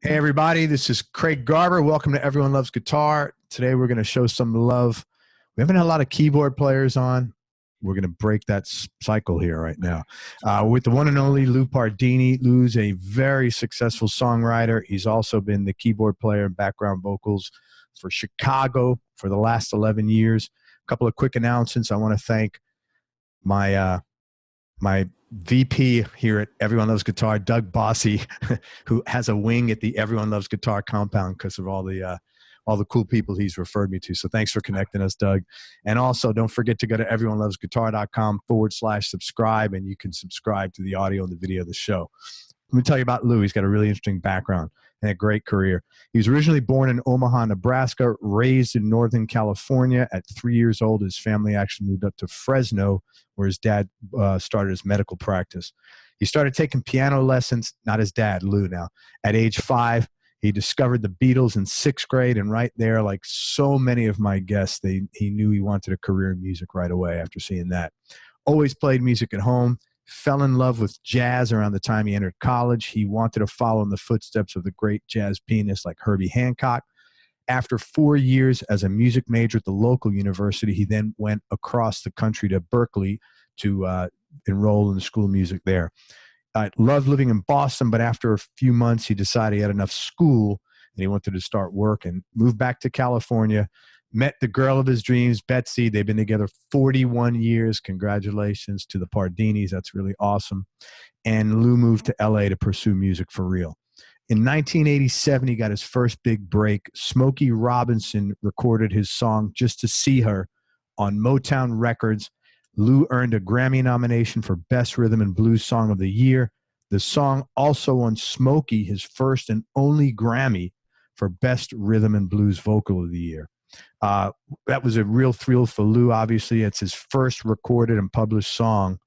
Hey everybody, this is Craig Garber. Welcome to Everyone Loves Guitar. Today we're going to show some love. We haven't had a lot of keyboard players on. We're going to break that cycle here right now. With the one and only Lou Pardini. Lou's a very successful songwriter. He's also been the keyboard player and background vocals for Chicago for the last 11 years. A couple of quick announcements. I want to thank my VP here at Everyone Loves Guitar, Doug Bossy, who has a wing at the Everyone Loves Guitar compound because of all the cool people he's referred me to. So thanks for connecting us, Doug. And also don't forget to go to everyonelovesguitar.com/subscribe, and you can subscribe to the audio and the video of the show. Let me tell you about Lou. He's got a really interesting background and a great career. He was originally born in Omaha, Nebraska, raised in Northern California. At 3 years old, his family actually moved up to Fresno, where his dad started his medical practice. He started taking piano lessons, not his dad, Lou now. At age 5, he discovered the Beatles in 6th grade, and right there, like so many of my guests, he knew he wanted a career in music right away after seeing that. Always played music at home. Fell in love with jazz around the time he entered college. He wanted to follow in the footsteps of the great jazz pianists like Herbie Hancock. After 4 years as a music major at the local university, he then went across the country to Berkeley to enroll in the School of Music there. Loved living in Boston, but after a few months, he decided he had enough school and he wanted to start work and moved back to California. Met the girl of his dreams, Betsy. They've been together 41 years. Congratulations to the Pardinis. That's really awesome. And Lou moved to LA to pursue music for real. In 1987, he got his first big break. Smokey Robinson recorded his song Just to See Her on Motown Records. Lou earned a Grammy nomination for Best Rhythm and Blues Song of the Year. The song also won Smokey his first and only Grammy for Best Rhythm and Blues Vocal of the Year. That was a real thrill for Lou. Obviously, it's his first recorded and published song.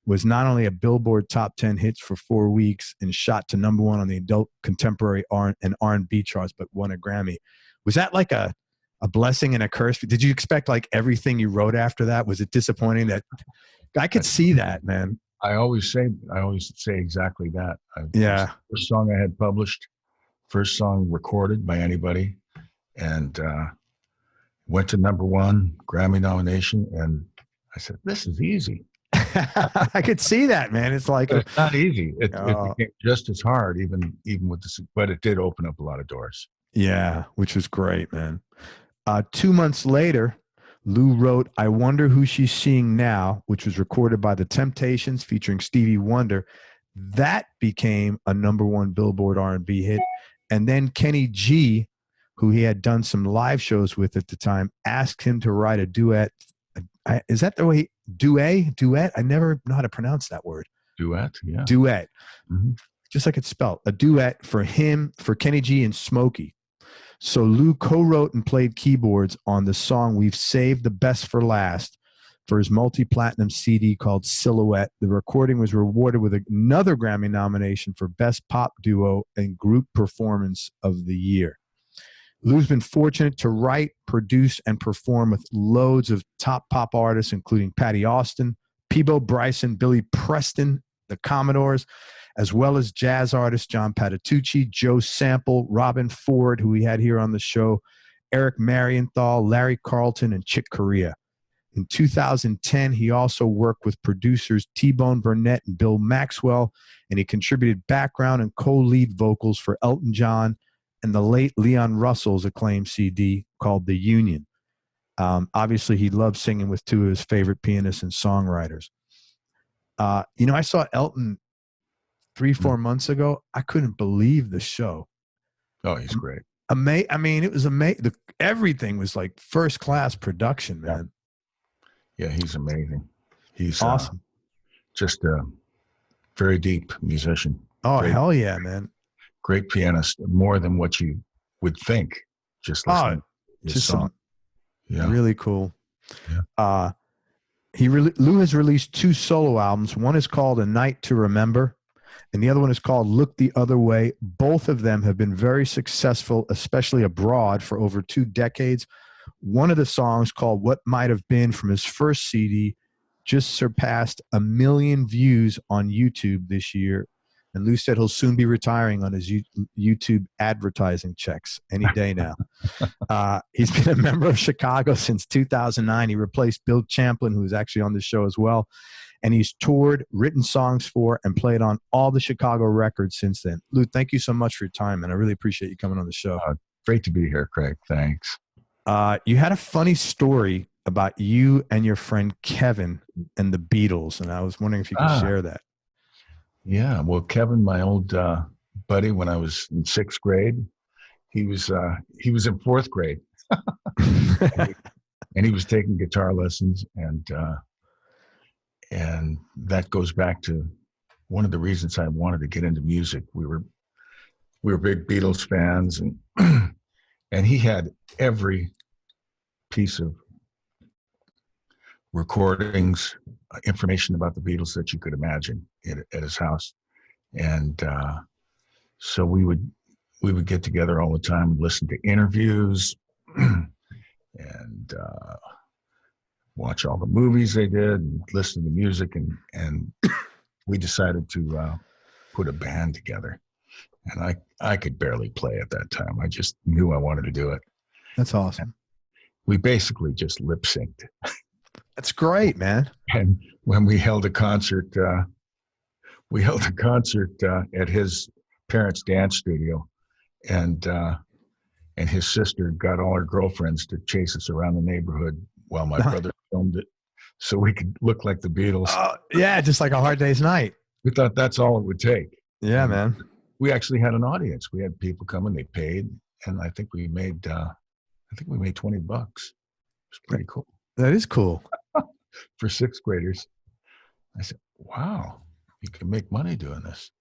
Was not only a Billboard Top 10 hits for 4 weeks and shot to #1 on the adult contemporary and R&B charts, but won a Grammy. Was that like a blessing and a curse? Did you expect like everything you wrote after that? Was it disappointing? That I could see that, man. I always say exactly that. Yeah. First song I had published, first song recorded by anybody, and went to #1, Grammy nomination, and I said, "This is easy." I could see that, man. It's like it's not easy. It became just as hard, even with this, but it did open up a lot of doors. Yeah, which was great, man. 2 months later, Lou wrote "I Wonder Who She's Seeing Now," which was recorded by The Temptations featuring Stevie Wonder. That became a #1 Billboard R&B hit. And then Kenny G, who he had done some live shows with at the time, asked him to write a duet. Is that the way? Duet? I never know how to pronounce that word. Duet, yeah. Duet. Mm-hmm. Just like it's spelled. A duet for him, for Kenny G and Smokey. So Lou co-wrote and played keyboards on the song We've Saved the Best for Last for his multi-platinum CD called Silhouette. The recording was rewarded with another Grammy nomination for Best Pop Duo and Group Performance of the Year. Lou's been fortunate to write, produce, and perform with loads of top pop artists, including Patty Austin, Peabo Bryson, Billy Preston, the Commodores, as well as jazz artists John Patitucci, Joe Sample, Robin Ford, who we had here on the show, Eric Marienthal, Larry Carlton, and Chick Corea. In 2010, he also worked with producers T-Bone Burnett and Bill Maxwell, and he contributed background and co-lead vocals for Elton John and the late Leon Russell's acclaimed CD called The Union. Obviously, he loved singing with two of his favorite pianists and songwriters. I saw Elton 3-4 months ago. I couldn't believe the show. Oh, he's great. I mean, it was amazing. Everything was like first-class production, man. Yeah, he's amazing. He's awesome. Just a very deep musician. Oh, hell yeah, man. Great pianist, more than what you would think. Just listening to his song. Really cool. Yeah. Lou has released 2 solo albums. One is called A Night to Remember, and the other one is called Look the Other Way. Both of them have been very successful, especially abroad, for over 2 decades. One of the songs, called What Might Have Been, from his first CD, just surpassed 1 million views on YouTube this year. And Lou said he'll soon be retiring on his YouTube advertising checks any day now. He's been a member of Chicago since 2009. He replaced Bill Champlin, who was actually on the show as well. And he's toured, written songs for, and played on all the Chicago records since then. Lou, thank you so much for your time, and I really appreciate you coming on the show. Great to be here, Craig. Thanks. You had a funny story about you and your friend Kevin and the Beatles, and I was wondering if you could share that. Yeah, well, Kevin, my old buddy, when I was in 6th grade, he was in 4th grade, and he was taking guitar lessons, and that goes back to one of the reasons I wanted to get into music. We were big Beatles fans, and and he had every piece of recordings, information about the Beatles that you could imagine at his house. And so we would get together all the time and listen to interviews and watch all the movies they did and listen to the music. And we decided to put a band together. And I could barely play at that time. I just knew I wanted to do it. That's awesome. And we basically just lip synced. That's great, man. And when we held a concert, at his parents' dance studio, and his sister got all her girlfriends to chase us around the neighborhood while my brother filmed it, so we could look like the Beatles. Yeah, just like A Hard Day's Night. We thought that's all it would take. Yeah, man. We actually had an audience. We had people coming. They paid, and I think we made $20. It was pretty cool. That is cool. For 6th graders. I said, wow, you can make money doing this.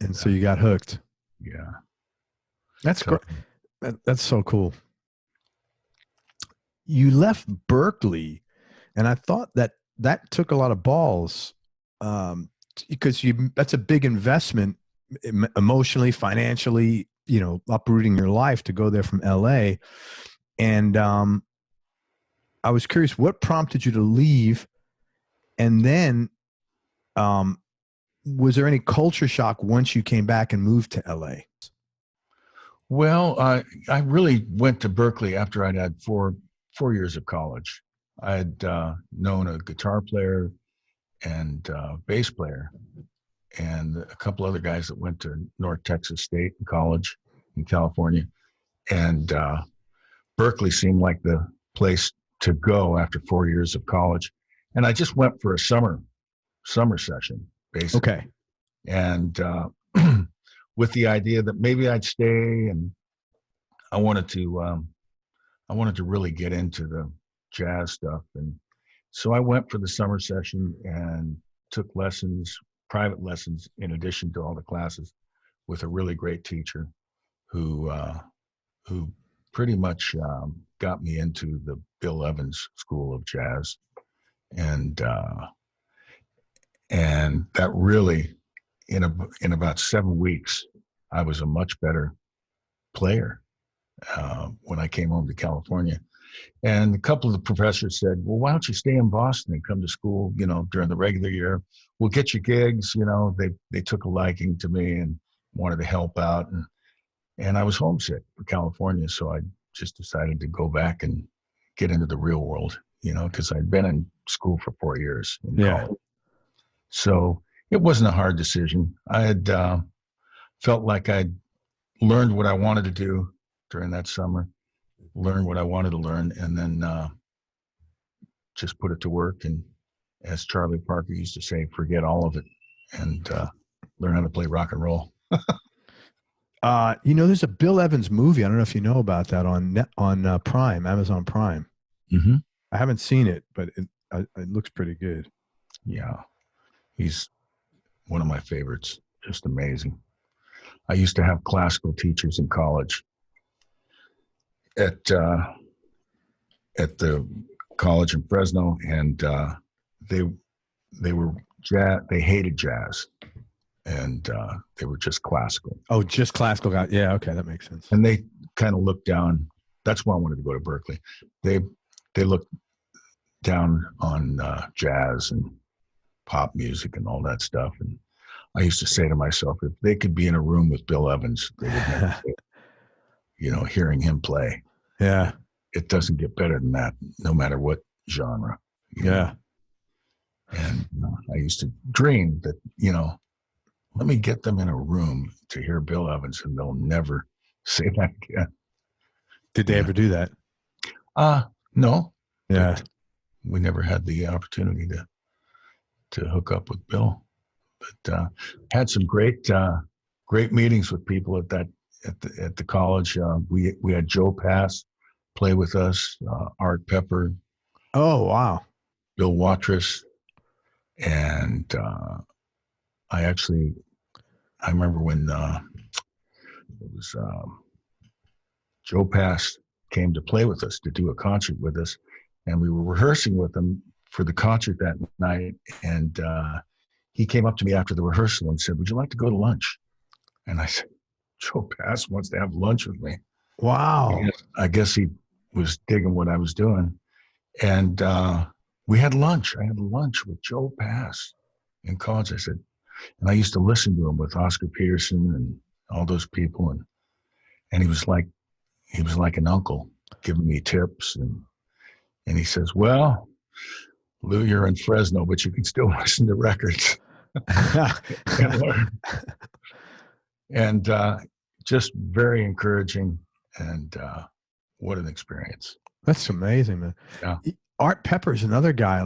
And so you got hooked. Yeah. That's great. That's so cool. You left Berkeley, and I thought that took a lot of balls, because that's a big investment emotionally, financially, uprooting your life to go there from LA. And I was curious, what prompted you to leave? And then was there any culture shock once you came back and moved to LA? Well, I really went to Berkeley after I'd had four years of college. I had known a guitar player and bass player and a couple other guys that went to North Texas State College in California. And Berkeley seemed like the place to go after 4 years of college. And I just went for a summer session, basically. Okay. And with the idea that maybe I'd stay, and I wanted to really get into the jazz stuff. And so I went for the summer session and took lessons, private lessons, in addition to all the classes, with a really great teacher who pretty much got me into the Bill Evans School of Jazz. And that really, in about 7 weeks, I was a much better player when I came home to California. And a couple of the professors said, well, why don't you stay in Boston and come to school, during the regular year? We'll get you gigs. They took a liking to me and wanted to help out. And I was homesick for California. So I just decided to go back and get into the real world, because I'd been in school for 4 years in college. So it wasn't a hard decision. I had felt like I'd learned what I wanted to do during that summer, learned what I wanted to learn, and then just put it to work. And as Charlie Parker used to say, forget all of it and learn how to play rock and roll. There's a Bill Evans movie. I don't know if you know about that on Prime, Amazon Prime. Mm-hmm. I haven't seen it, but it looks pretty good. Yeah. He's one of my favorites. Just amazing. I used to have classical teachers in college at the college in Fresno, and they were jazz. They hated jazz, and they were just classical. Oh, just classical guys. Yeah, okay, that makes sense. And they kind of looked down. That's why I wanted to go to Berkeley. They looked down on jazz and pop music and all that stuff. And I used to say to myself, if they could be in a room with Bill Evans, they would never quit, hearing him play. Yeah. It doesn't get better than that, no matter what genre. Yeah. And I used to dream that, let me get them in a room to hear Bill Evans, and they'll never say that again. Did they ever do that? No. Yeah. We never had the opportunity to hook up with Bill, but had some great meetings with people at the college. We had Joe Pass play with us, Art Pepper. Oh, wow. Bill Watrous. And I remember when it was Joe Pass came to play with us, to do a concert with us, and we were rehearsing with him for the concert that night. And he came up to me after the rehearsal and said, "Would you like to go to lunch?" And I said, "Joe Pass wants to have lunch with me." Wow. I guess he was digging what I was doing. And we had lunch. I had lunch with Joe Pass in college. And I used to listen to him with Oscar Peterson and all those people. And he was like an uncle, giving me tips. And he says, "Well, Lou, you're in Fresno, but you can still listen to records." and just very encouraging. And what an experience. That's amazing, man. Yeah. Art Pepper's another guy,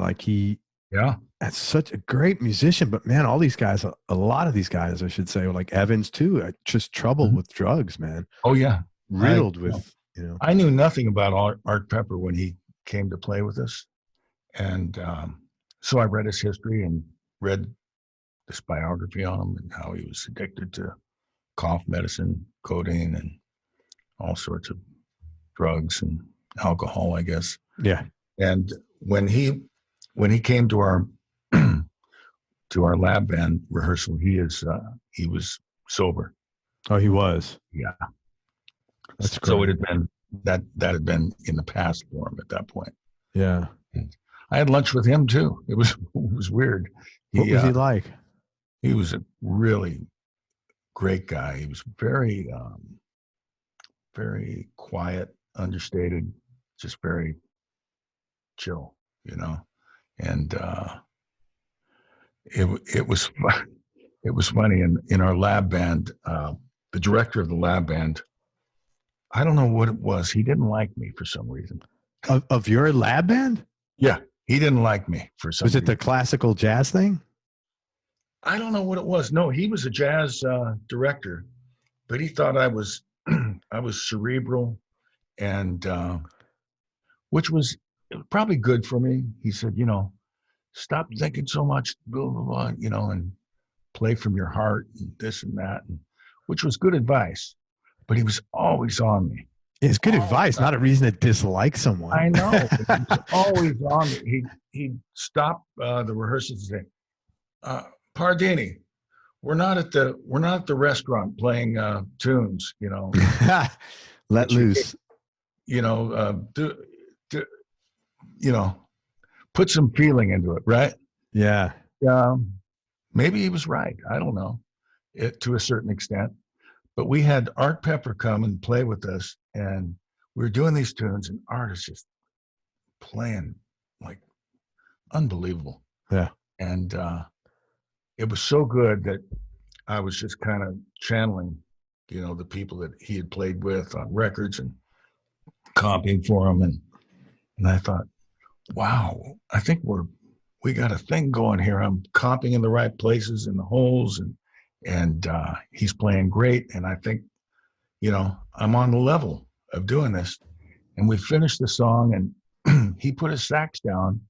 that's such a great musician, but man, all these guys, a lot of these guys, I should say, like Evans too, just troubled with drugs, man. Oh yeah. Riddled with, I knew nothing about Art Pepper when he came to play with us. And so I read his history and read this biography on him and how he was addicted to cough medicine, codeine, and all sorts of drugs and alcohol, I guess. Yeah. And when he came to our lab band rehearsal, he was sober. Oh, he was. Yeah. That's great. So it had been that had been in the past for him at that point. Yeah. And I had lunch with him too. It was weird. What was he like? He was a really great guy. He was very, very quiet, understated, just very chill, and it was fun. It was funny. In our lab band, the director of the lab band, I don't know what it was. He didn't like me for some reason. Of your lab band? Yeah, he didn't like me for some reason. Was it the classical jazz thing? I don't know what it was. No, he was a jazz director, but he thought I was I was cerebral, and which was probably good for me. He said, stop thinking so much, blah, blah, blah, and play from your heart and this and that, which was good advice. But he was always on me. It's good advice, not a reason to dislike someone. I know. He was always on me. He'd stop the rehearsals and say, "Pardini, we're not at the restaurant playing tunes, Let loose. Put some feeling into it, right?" Yeah. Maybe he was right. I don't know, to a certain extent. But we had Art Pepper come and play with us, and we were doing these tunes, and Art is just playing like unbelievable. Yeah. And it was so good that I was just kind of channeling, the people that he had played with on records and comping for him. And I thought, wow, I think we got a thing going here. I'm comping in the right places in the holes, and he's playing great. And I think, I'm on the level of doing this. And we finished the song, and he put his sax down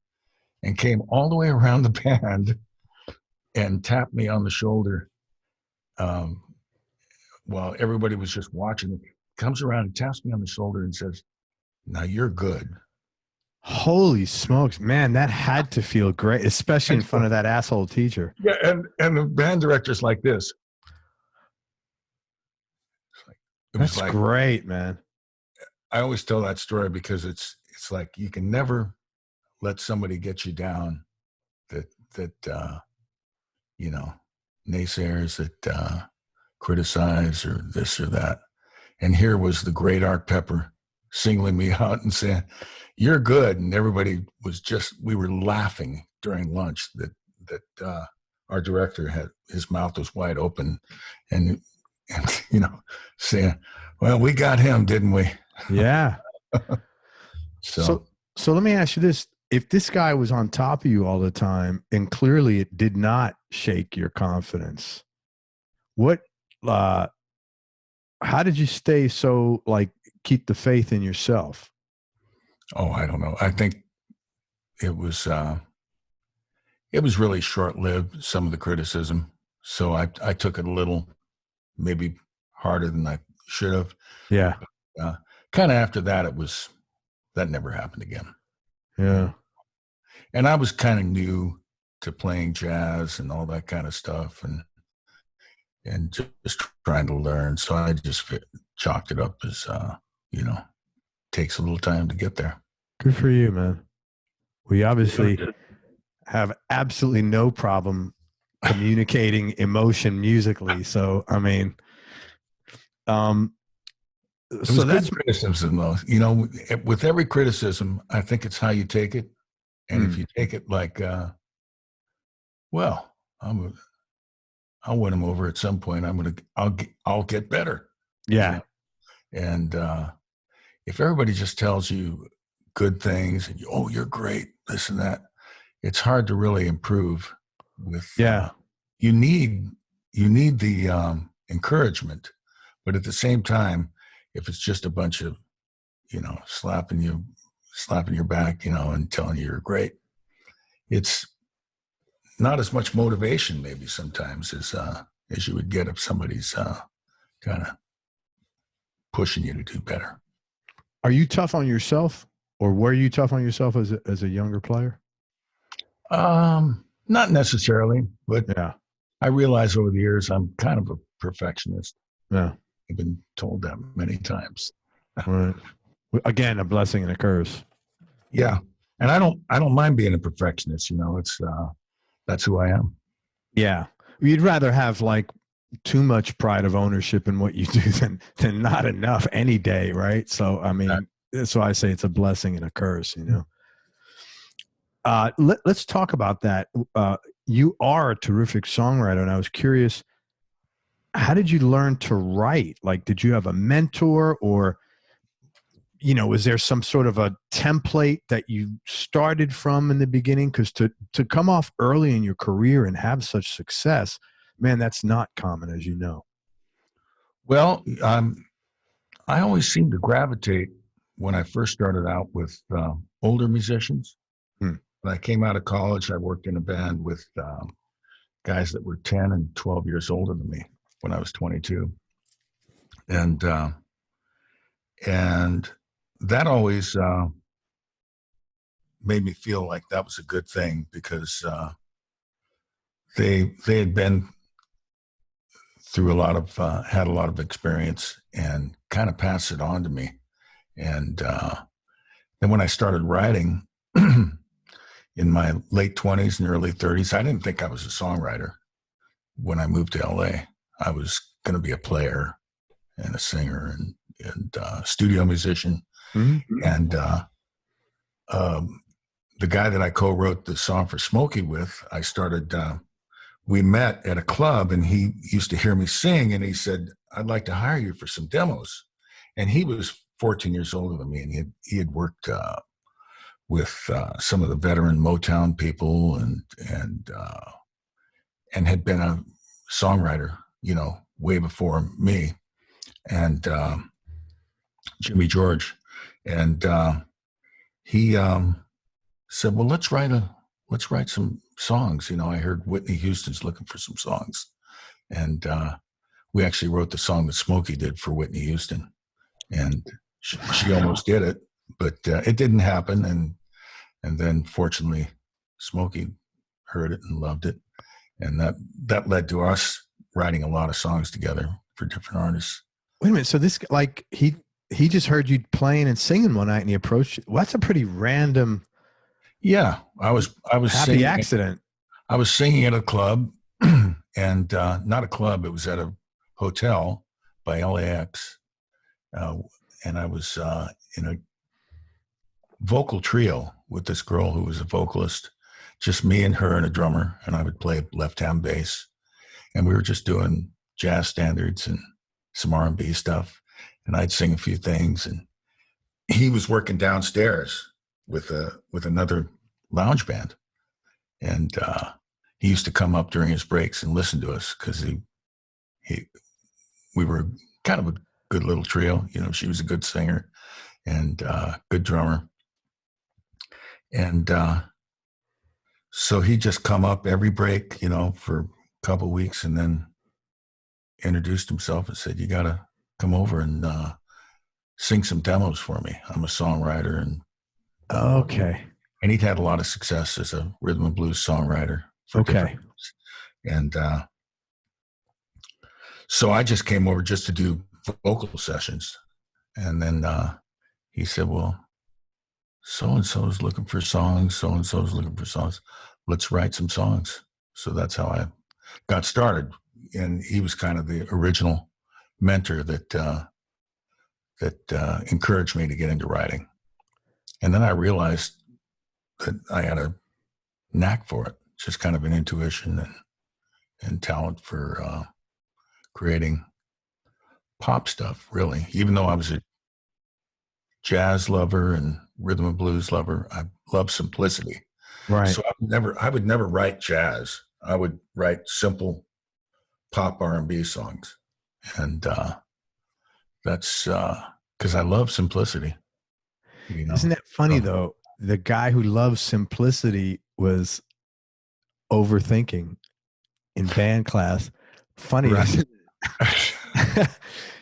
and came all the way around the band and tapped me on the shoulder while everybody was just watching. Comes around and taps me on the shoulder and says, "Now you're good." Holy smokes, man, that had to feel great, especially in front of that asshole teacher. Yeah, and the band director's like this. That's great, man. I always tell that story because it's like you can never let somebody get you down that naysayers that criticize or this or that. And here was the great Art Pepper singling me out and saying, "You're good." And everybody was we were laughing during lunch that our director his mouth was wide open and saying, "Well, we got him, didn't we?" Yeah. So let me ask you this. If this guy was on top of you all the time and clearly it did not shake your confidence, how did you stay so keep the faith in yourself? Oh, I don't know. I think it was really short-lived, some of the criticism. So I took it a little maybe harder than I should have. Yeah. Kind of after that, that never happened again. Yeah. And I was kind of new to playing jazz and all that kind of stuff and just trying to learn. So I just chalked it up as, takes a little time to get there. Good for you, man. We obviously have absolutely no problem communicating emotion musically. So, I mean, it was good criticism, though. With every criticism, I think it's how you take it. And if you take it like, well, I'll win him over at some point. I'll get better. Yeah. And if everybody just tells you good things and you're great, this and that, it's hard to really improve. You need the encouragement, but at the same time, if it's just a bunch of slapping your back and telling you you're great, it's not as much motivation maybe sometimes as you would get if somebody's kind of pushing you to do better. Are you tough on yourself, or were you tough on yourself as a younger player? Not necessarily, but yeah, I realize over the years I'm kind of a perfectionist. Yeah, I've been told that many times. Right. Again, a blessing and a curse. Yeah, and I don't mind being a perfectionist. It's that's who I am. Yeah, you'd rather have too much pride of ownership in what you do than not enough any day, right? So I mean, that's why I say it's a blessing and a curse. Let's talk about that. You are a terrific songwriter, and I was curious, how did you learn to write? Did you have a mentor, or was there some sort of a template that you started from in the beginning? Because to come off early in your career and have such success, man, that's not common, as you know. Well, I always seemed to gravitate when I first started out with older musicians. When I came out of college, I worked in a band with guys that were 10 and 12 years older than me when I was 22. And that always made me feel like that was a good thing, because they had been through had a lot of experience and kind of passed it on to me. And then when I started writing in my late 20s and early 30s, I didn't think I was a songwriter. When I moved to LA, I was going to be a player and a singer and studio musician. Mm-hmm. And the guy that I co-wrote the song for Smokey with, we met at a club, and he used to hear me sing, and he said, "I'd like to hire you for some demos." And he was 14 years older than me, and he had worked with some of the veteran Motown people and had been a songwriter, way before me, and Jimmy George. And he said, "Well, let's write some songs. I heard Whitney Houston's looking for some songs." And we actually wrote the song that Smokey did for Whitney Houston. And she almost did it, but it didn't happen. And then fortunately, Smokey heard it and loved it. And that led to us writing a lot of songs together for different artists. Wait a minute. So this, he just heard you playing and singing one night, and he approached you. Well, that's a pretty random. Yeah, I was happy singing, accident. I was singing at a club, and not a club. It was at a hotel by LAX. And I was in a vocal trio with this girl who was a vocalist, just me and her and a drummer, and I would play left-hand bass. And we were just doing jazz standards and some R&B stuff, and I'd sing a few things. And he was working downstairs with another lounge band, and he used to come up during his breaks and listen to us because we were kind of a good little trio. You know, she was a good singer and good drummer. And so he'd just come up every break, you know, for a couple of weeks, and then introduced himself and said, "You got to come over and sing some demos for me. I'm a songwriter." And okay. And he'd had a lot of success as a rhythm and blues songwriter. Okay. And so I just came over just to do vocal sessions. And then he said, "Well, so-and-so is looking for songs. So-and-so is looking for songs. Let's write some songs." So that's how I got started. And he was kind of the original mentor that encouraged me to get into writing. And then I realized that I had a knack for it, just kind of an intuition and talent for creating pop stuff, really. Even though I was a jazz lover and rhythm and blues lover, I love simplicity. Right. So I would never write jazz. I would write simple pop R&B songs. And that's because I love simplicity. You know? Isn't that funny though? The guy who loves simplicity was overthinking in band class. Funny. Right.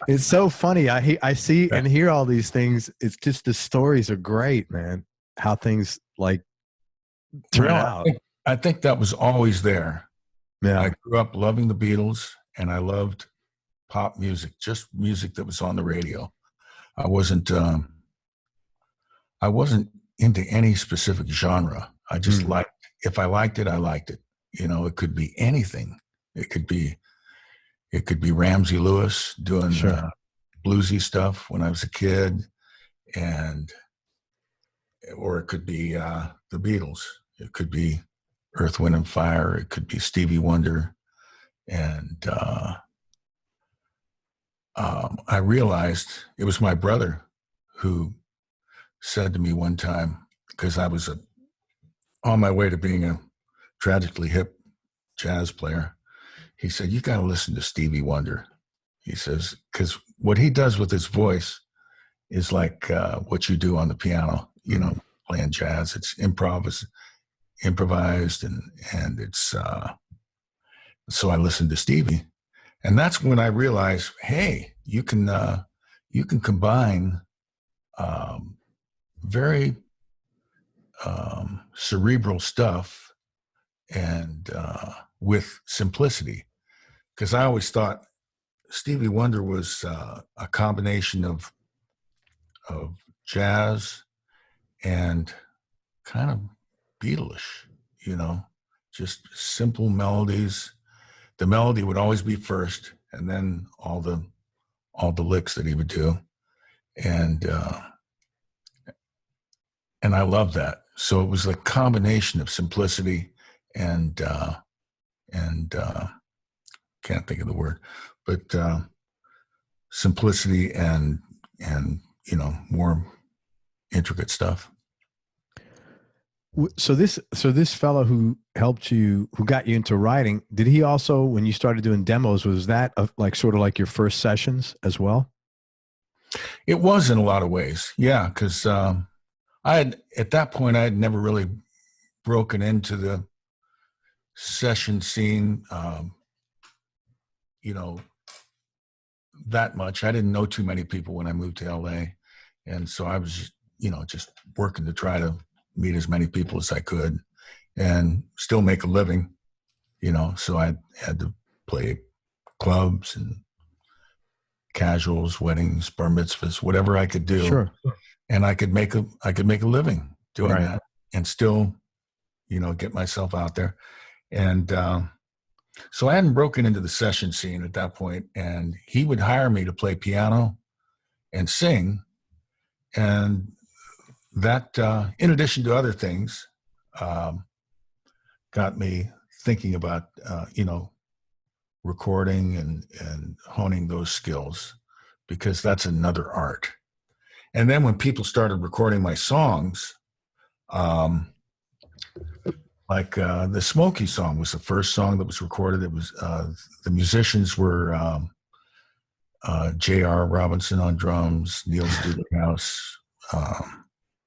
It's so funny. I see and hear all these things. It's just the stories are great, man. How things like turn out. I think that was always there. Yeah. I grew up loving the Beatles, and I loved pop music, just music that was on the radio. I wasn't into any specific genre. I just liked, if I liked it, I liked it. You know, it could be anything. It could be Ramsey Lewis doing bluesy stuff when I was a kid, or it could be the Beatles. It could be Earth, Wind and Fire. It could be Stevie Wonder. And I realized it was my brother who said to me one time, because I was on my way to being a tragically hip jazz player. He said, "You got to listen to Stevie Wonder." He says, because what he does with his voice is like what you do on the piano, you know, playing jazz. It's improvised, and it's so I listened to Stevie, and that's when I realized, hey, you can combine very cerebral stuff and with simplicity. Because I always thought Stevie Wonder was a combination of jazz and kind of Beatlish, you know, just simple melodies. The melody would always be first, and then all the licks that he would do, and I love that. So it was a combination of simplicity and can't think of the word, but simplicity and you know, more intricate stuff. So this fellow who helped you, who got you into writing, did he also, when you started doing demos, was that like sort of like your first sessions as well? It was in a lot of ways, yeah. Because at that point I had never really broken into the session scene, you know, that much. I didn't know too many people when I moved to LA, and so I was just, you know, just working to try to meet as many people as I could and still make a living, you know. So I had to play clubs and casuals, weddings, bar mitzvahs, whatever I could do. Sure. And I could make a living doing that and still, you know, get myself out there. And So I hadn't broken into the session scene at that point, and he would hire me to play piano and sing. And that, in addition to other things, got me thinking about, recording and honing those skills, because that's another art. And then when people started recording my songs, like the Smokey song was the first song that was recorded. It was the musicians were J.R. Robinson on drums, Neil Stewart-House,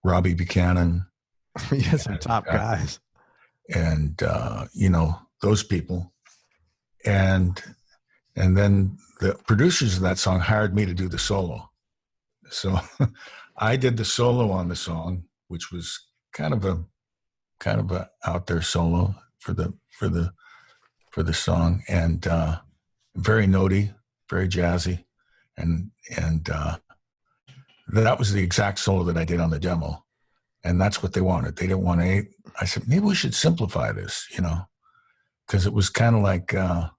Robbie Buchanan. Yeah, some top guys. And those people. And then the producers of that song hired me to do the solo. So I did the solo on the song, which was kind of a out there solo for the song, and very notey, very jazzy, and that was the exact solo that I did on the demo, and that's what they wanted. They didn't want to. I said, maybe we should simplify this, because it was kind of like I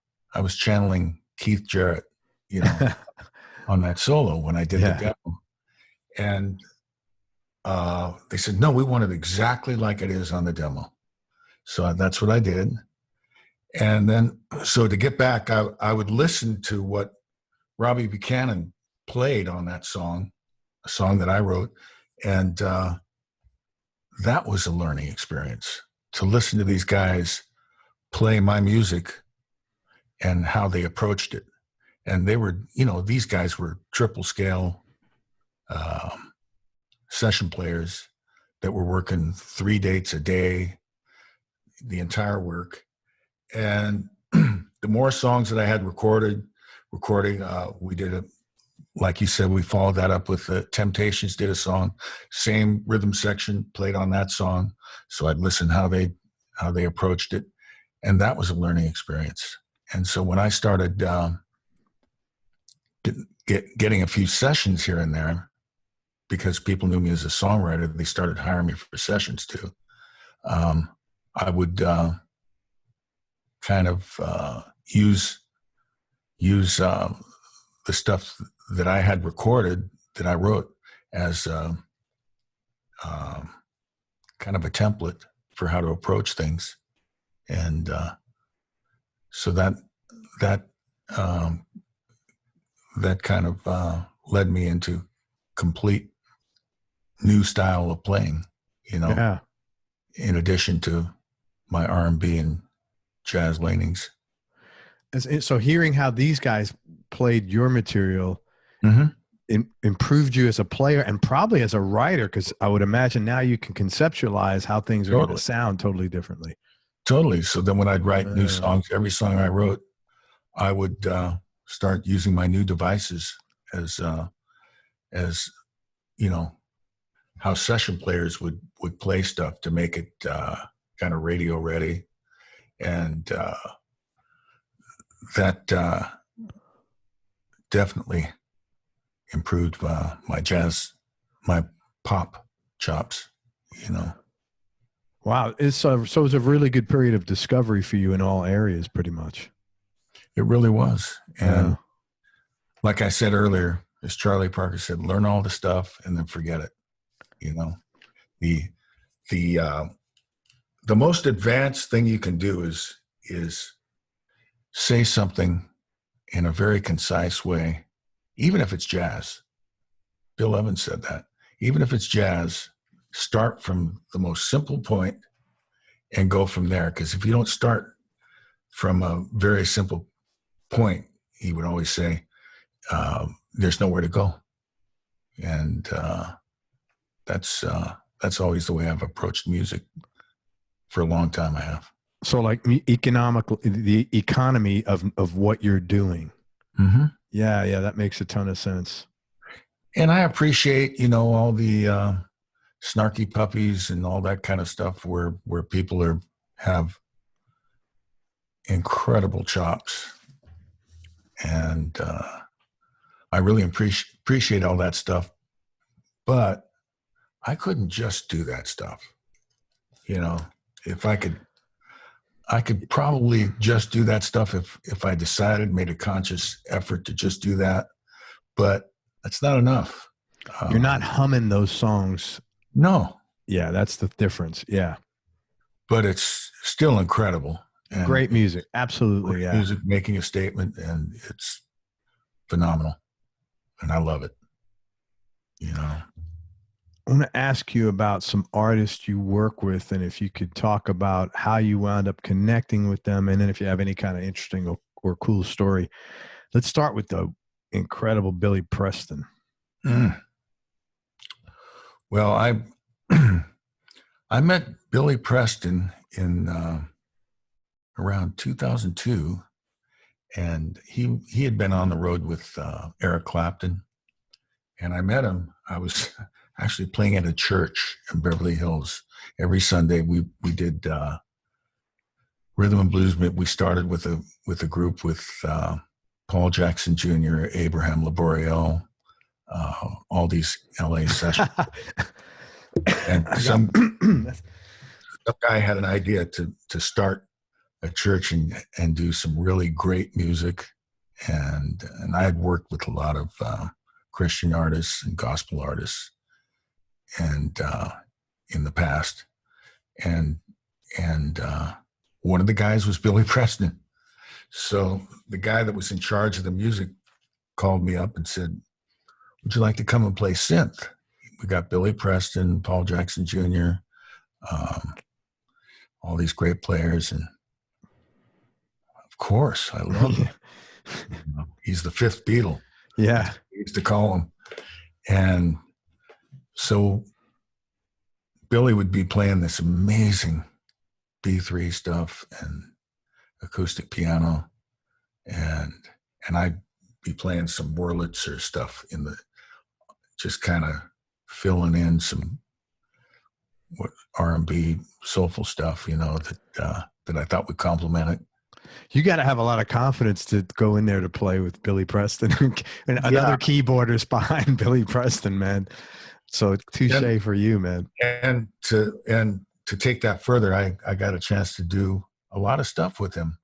was channeling Keith Jarrett, on that solo when I did the demo. And they said, no, we want it exactly like it is on the demo. So that's what I did. And then, so to get back, I would listen to what Robbie Buchanan played on that song, a song that I wrote. And that was a learning experience, to listen to these guys play my music and how they approached it. And they were, these guys were triple scale session players that were working 3 dates a day, the entire work. And the more songs that I had recording, we did like you said, we followed that up with the Temptations did a song, same rhythm section played on that song. So I'd listen how they approached it. And that was a learning experience. And so when I started getting a few sessions here and there, because people knew me as a songwriter, they started hiring me for sessions too. I would kind of use the stuff that I had recorded, that I wrote, as kind of a template for how to approach things. And so that kind of led me into complete new style of playing, in addition to my R&B and jazz leanings. So hearing how these guys played your material improved you as a player and probably as a writer, because I would imagine now you can conceptualize how things are going to sound totally differently. Totally. So then when I'd write new songs, every song I wrote, I would start using my new devices as how session players would play stuff to make it kind of radio ready. And that definitely improved my pop chops, Wow. So it was a really good period of discovery for you in all areas, pretty much. It really was. And like I said earlier, as Charlie Parker said, learn all the stuff and then forget it. The most advanced thing you can do is say something in a very concise way, even if it's jazz. Bill Evans said that. Even if it's jazz, start from the most simple point and go from there. Because if you don't start from a very simple point, he would always say, there's nowhere to go. And that's always the way I've approached music for a long time. I have. So like the economy of what you're doing. Mm-hmm. Yeah. That makes a ton of sense. And I appreciate, all the snarky puppies and all that kind of stuff where people have incredible chops. And I really appreciate all that stuff. But I couldn't just do that stuff. If I could I could probably just do that stuff if I decided, made a conscious effort to just do that, but that's not enough. You're not humming those songs. No. Yeah, that's the difference. Yeah. But it's still incredible. And great music. Absolutely. Yeah. Music making a statement, and it's phenomenal. And I love it. You know. I want to ask you about some artists you work with, and if you could talk about how you wound up connecting with them, and then if you have any kind of interesting or cool story. Let's start with the incredible Billy Preston. Well, I met Billy Preston in around 2002, and he had been on the road with Eric Clapton, and I met him. I was actually playing at a church in Beverly Hills. Every Sunday we did rhythm and blues. We started with a group with Paul Jackson Jr., Abraham Laboriel, all these LA sessions. And some guy had an idea to start a church and do some really great music. And I had worked with a lot of Christian artists and gospel artists and in the past. And one of the guys was Billy Preston. So the guy that was in charge of the music called me up and said, "Would you like to come and play synth?" We got Billy Preston, Paul Jackson Jr., all these great players. And of course, I love him. He's the fifth Beatle. Yeah. We used to call him. And so Billy would be playing this amazing B3 stuff and acoustic piano. And I'd be playing some Wurlitzer stuff just kind of filling in some R&B soulful stuff, that I thought would complement it. You got to have a lot of confidence to go in there to play with Billy Preston and another keyboardist behind Billy Preston, man. So touche for you, man. And to take that further, I got a chance to do a lot of stuff with him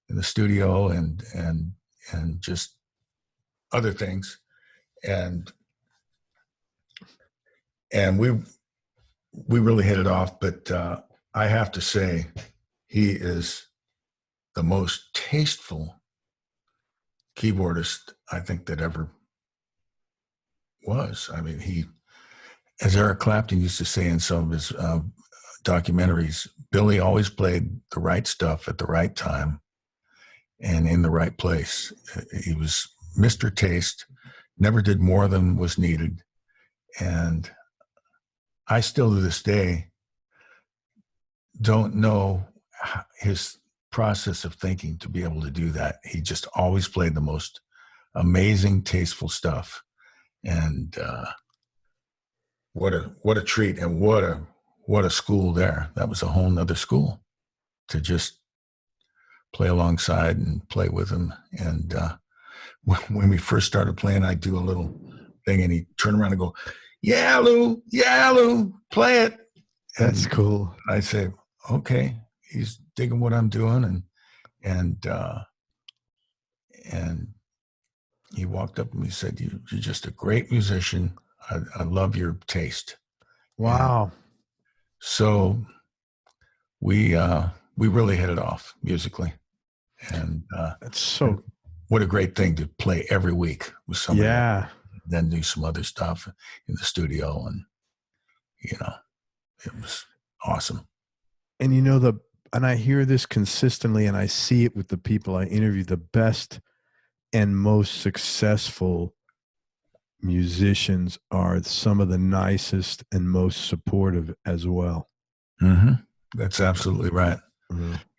in the studio and just other things. And we really hit it off, but I have to say he is the most tasteful keyboardist I think that ever was. I mean, as Eric Clapton used to say in some of his documentaries, Billy always played the right stuff at the right time and in the right place. He was Mr. Taste, never did more than was needed. And I still to this day don't know his process of thinking to be able to do that. He just always played the most amazing, tasteful stuff. And what a treat, and what a school there. That was a whole nother school to just play alongside and play with him. And when we first started playing, I'd do a little thing and he'd turn around and go, "Yeah, Lou, play it." That's cool. I say, okay, he's digging what I'm doing. And he walked up and he said, you're just a great musician. I love your taste. Wow. And so we really hit it off musically. And that's so, what a great thing to play every week with somebody. Yeah. Else, then do some other stuff in the studio. And, it was awesome. And and I hear this consistently, and I see it with the people I interview, the best and most successful musicians are some of the nicest and most supportive as well. Mm-hmm. That's absolutely right.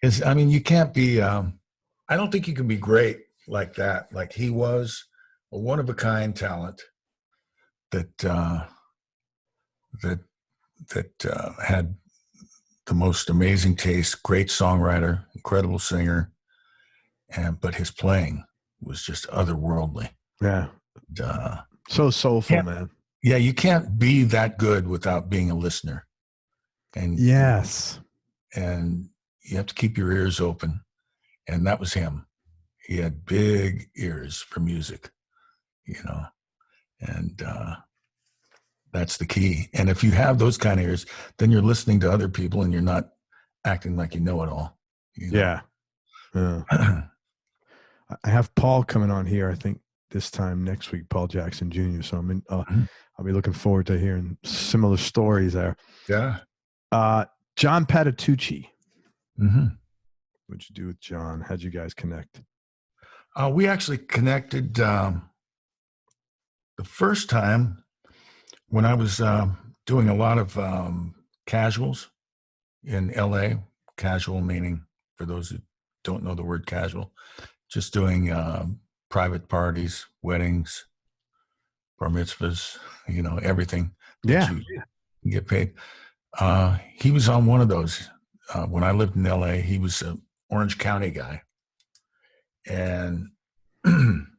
Because, you can't be, I don't think you can be great like that, like he was, a one-of-a-kind talent that had the most amazing taste, great songwriter, incredible singer, but his playing was just otherworldly. Yeah. So soulful, man. Yeah, you can't be that good without being a listener. And yes. And you have to keep your ears open. And that was him. He had big ears for music, and that's the key. And if you have those kind of ears, then you're listening to other people and you're not acting like you know it all. Yeah. I have Paul coming on here, I think this time next week, Paul Jackson Jr. So I'll be looking forward to hearing similar stories there. Yeah. John Patitucci. Mm-hmm. What'd you do with John? How'd you guys connect? We actually connected the first time when I was doing a lot of casuals in LA. Casual meaning, for those who don't know the word casual, just doing private parties, weddings, bar mitzvahs, everything. Yeah. You get paid. He was on one of those. When I lived in LA, he was an Orange County guy. And I'm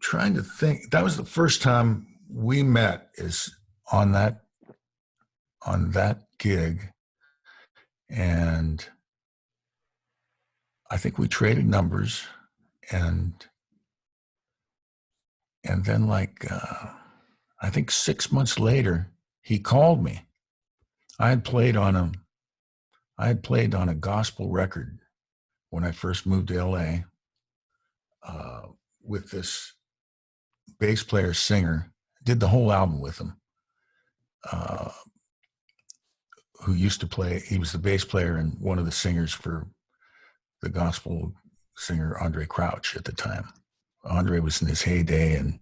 trying to think, that was the first time we met, is on that gig. And I think we traded numbers, and then I think 6 months later, he called me. I had played on a gospel record when I first moved to LA with this bass player singer. Did the whole album with him. Who used to play, he was the bass player and one of the singers for the gospel singer Andre Crouch at the time. Andre was in his heyday, and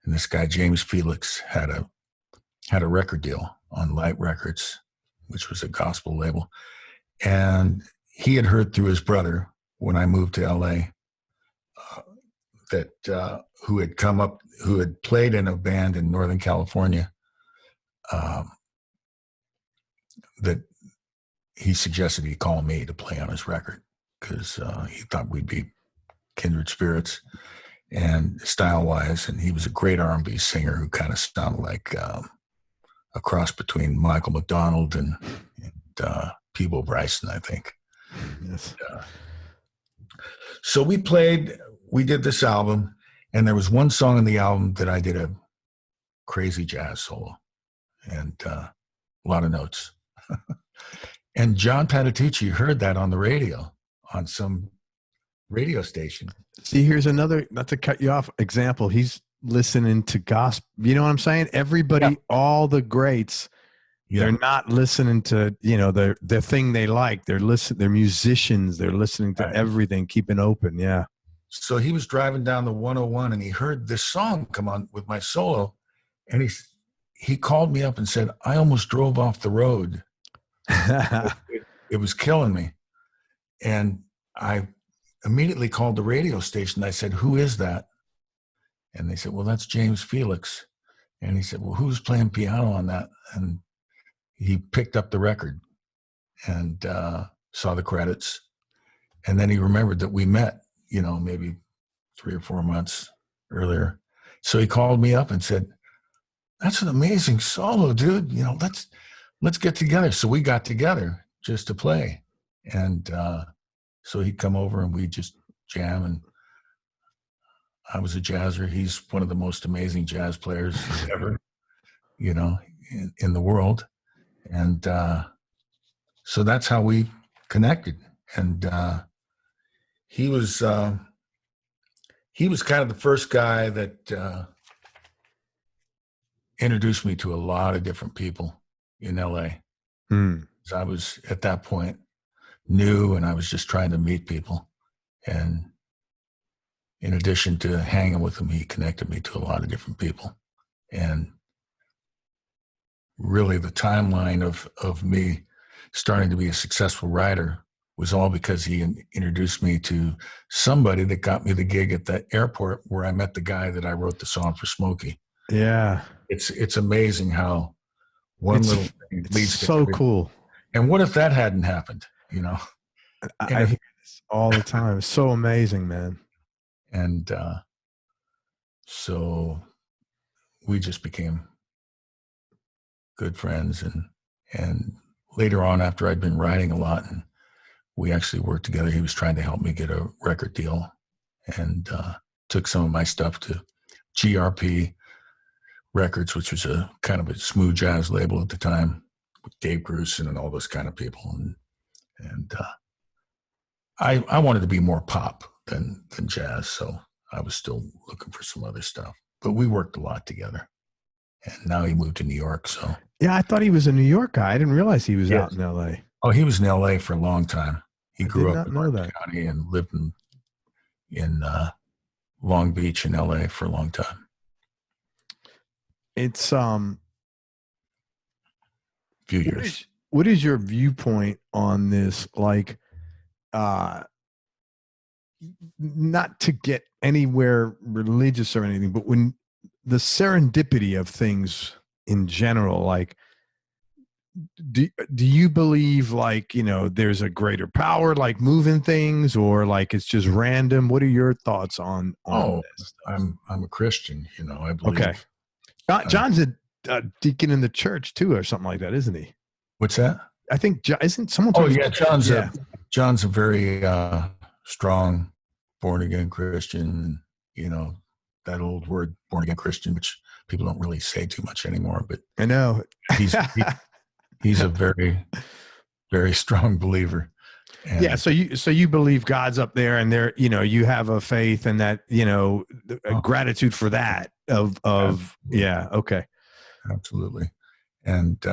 this guy James Felix had a record deal on Light Records, which was a gospel label. And he had heard through his brother when I moved to LA that who had played in a band in Northern California, that he suggested he call me to play on his record because he thought we'd be kindred spirits and style-wise. And he was a great R&B singer who kind of sounded like a cross between Michael McDonald and Peebo Bryson, I think. Yes. So we did this album, and there was one song on the album that I did a crazy jazz solo and a lot of notes. And John Patitucci heard that on the radio, on some radio station. See, here's another, not to cut you off, example. He's listening to gospel. You know what I'm saying? Everybody, all the greats, they're not listening to, the thing they like. They're musicians. They're listening to everything, keeping open. Yeah. So he was driving down the 101 and he heard this song come on with my solo. And he called me up and said, I almost drove off the road. It was killing me. And I immediately called the radio station. I said, who is that? And they said, well, that's James Felix. And he said, well, who's playing piano on that? And he picked up the record and saw the credits. And then he remembered that we met, maybe 3 or 4 months earlier. So he called me up and said, that's an amazing solo, dude. Let's get together. So we got together just to play. And so he'd come over and we'd just jam. And I was a jazzer. He's one of the most amazing jazz players ever, in the world. And so that's how we connected. And he was kind of the first guy that introduced me to a lot of different people in LA. So I was at that point new, and I was just trying to meet people. And in addition to hanging with him, he connected me to a lot of different people. And really the timeline of me starting to be a successful writer was all because he introduced me to somebody that got me the gig at the airport where I met the guy that I wrote the song for Smokey. Yeah. It's amazing how little thing leads to so cool. And what if that hadn't happened, I hear this all the time. It's so amazing, man. And so we just became good friends and later on, after I'd been writing a lot and we actually worked together, he was trying to help me get a record deal, and took some of my stuff to GRP Records, which was a kind of a smooth jazz label at the time, with Dave Grusin and all those kind of people. And I wanted to be more pop than jazz, so I was still looking for some other stuff. But we worked a lot together. And now he moved to New York. So yeah, I thought he was a New York guy. I didn't realize he was out in L.A. Oh, he was in L.A. for a long time. He grew up in Orange County and lived in Long Beach in L.A. for a long time. It's few years. What is your viewpoint on this? Like, not to get anywhere religious or anything, but when the serendipity of things in general, like, do you believe, like, you know, there's a greater power like moving things, or like it's just random? What are your thoughts on this? I'm a Christian, you know. I believe. Okay. John's a deacon in the church too, or something like that, isn't he? What's that? I think isn't someone? Oh yeah, John's a very strong born again Christian. You know, that old word born again Christian, which people don't really say too much anymore. But I know he's a very, very strong believer. And yeah. So you believe God's up there, and there, you know, you have a faith, and that, you know, a gratitude for that. Absolutely. Yeah. Okay. Absolutely. And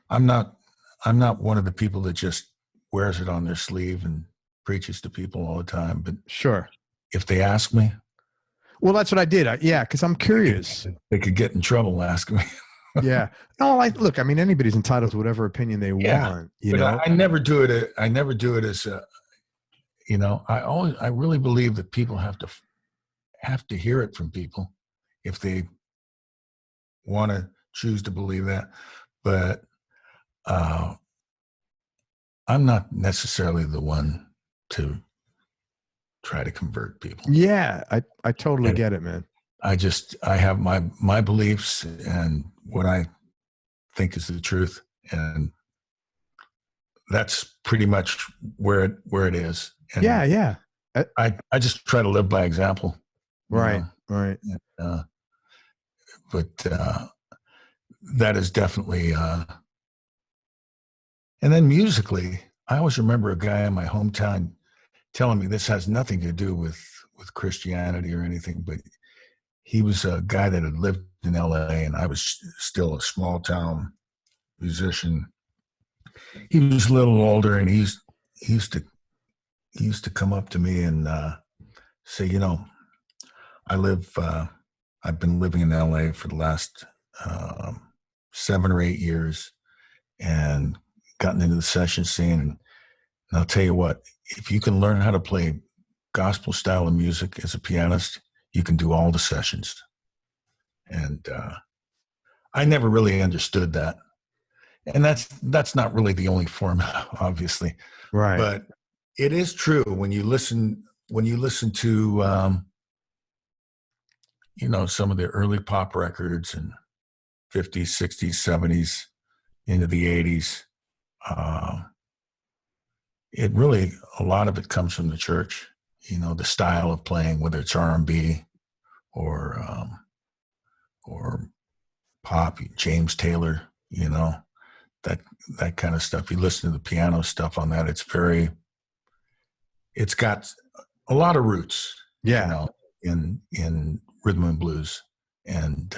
I'm not one of the people that just wears it on their sleeve and preaches to people all the time. But sure, if they ask me, well, that's what I did. Because I'm curious. They could get in trouble asking me. Yeah. No, look, I mean, anybody's entitled to whatever opinion they want. You know, I never do it. I never do it as a, you know, I really believe that people have to hear it from people if they want to choose to believe that. But I'm not necessarily the one to try to convert people. Yeah, I totally get it, man. I have my beliefs and what I think is the truth, and that's pretty much where it is. And yeah. I just try to live by example. Right, right. But that is definitely. And then musically, I always remember a guy in my hometown telling me, this has nothing to do with Christianity or anything, but he was a guy that had lived in LA, and I was still a small town musician. He was a little older, and he used to come up to me and say, you know, I've been living in LA for the last 7 or 8 years and gotten into the session scene. And I'll tell you what, if you can learn how to play gospel style of music as a pianist, you can do all the sessions. And I never really understood that. And that's not really the only format, obviously. Right. But it is true when you listen to you know, some of the early pop records in 50s, 60s, 70s, into the 80s. It really, a lot of it comes from the church, you know, the style of playing, whether it's R&B or pop, James Taylor, you know, that kind of stuff. You listen to the piano stuff on that. It's got a lot of roots, yeah, you know, in rhythm and blues and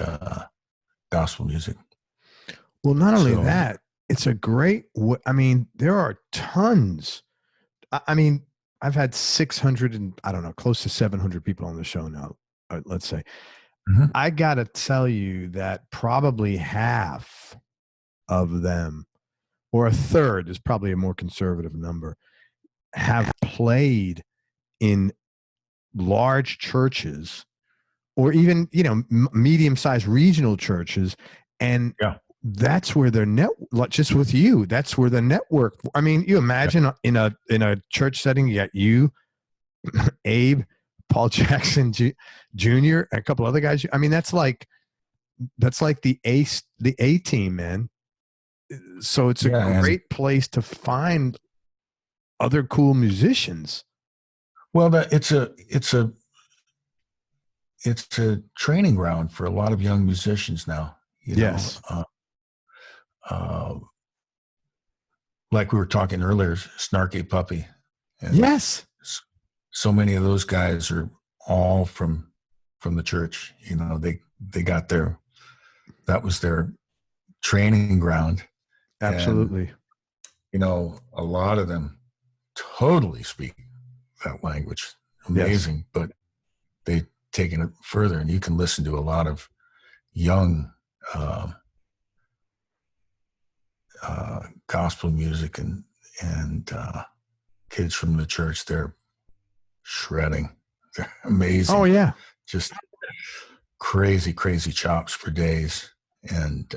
gospel music. Well, not only that, it's a great, I mean, there are tons. I mean, I've had 600 and I don't know, close to 700 people on the show now, let's say. Mm-hmm. I got to tell you that probably half of them, or a third is probably a more conservative number, have played in large churches or even, you know, medium-sized regional churches. And that's where their just with you, that's where the network. I mean, you imagine in a church setting, you got you, Abe, Paul Jackson Jr., a couple other guys. I mean, that's like the A team, man. So it's a great place to find other cool musicians. Well, it's a training ground for a lot of young musicians now. Yes. Like we were talking earlier, Snarky Puppy. And yes. So many of those guys are all from the church. They got that was their training ground. Absolutely. And, a lot of them totally speak that language. Amazing. Yes. But they've taken it further, and you can listen to a lot of young gospel music and kids from the church. They're shredding. They're amazing. Oh yeah. Just crazy chops for days. And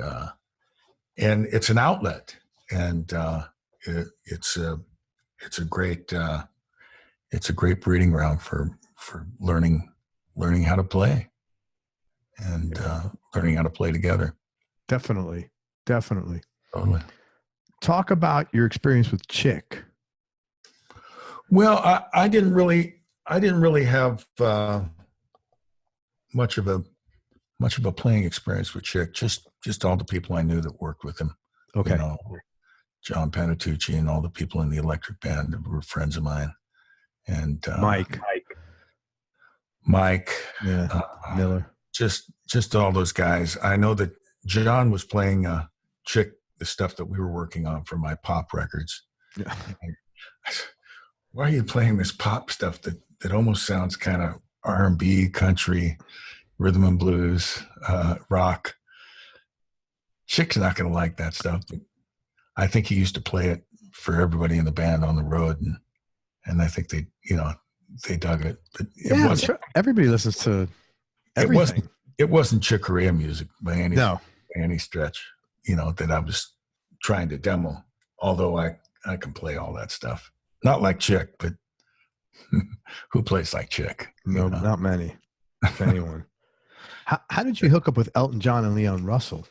it's an outlet, and it's a great breeding ground for learning how to play and learning how to play together. Definitely. Totally. Talk about your experience with Chick. Well, I didn't really have much of a playing experience with Chick. Just all the people I knew that worked with him. Okay. John Patitucci and all the people in the electric band that were friends of mine. And Mike, yeah, Miller. Just all those guys. I know that John was playing Chick, the stuff that we were working on for my pop records. Yeah. Why are you playing this pop stuff that almost sounds kind of R&B, country, rhythm and blues, rock? Chick's not going to like that stuff. But I think he used to play it for everybody in the band on the road, and I think they dug it. But everybody listens to everything. It wasn't Chick Corea music by any stretch, that I was trying to demo. Although I can play all that stuff. Not like Chick, but who plays like Chick? No, not many, if anyone. How did you hook up with Elton John and Leon Russell?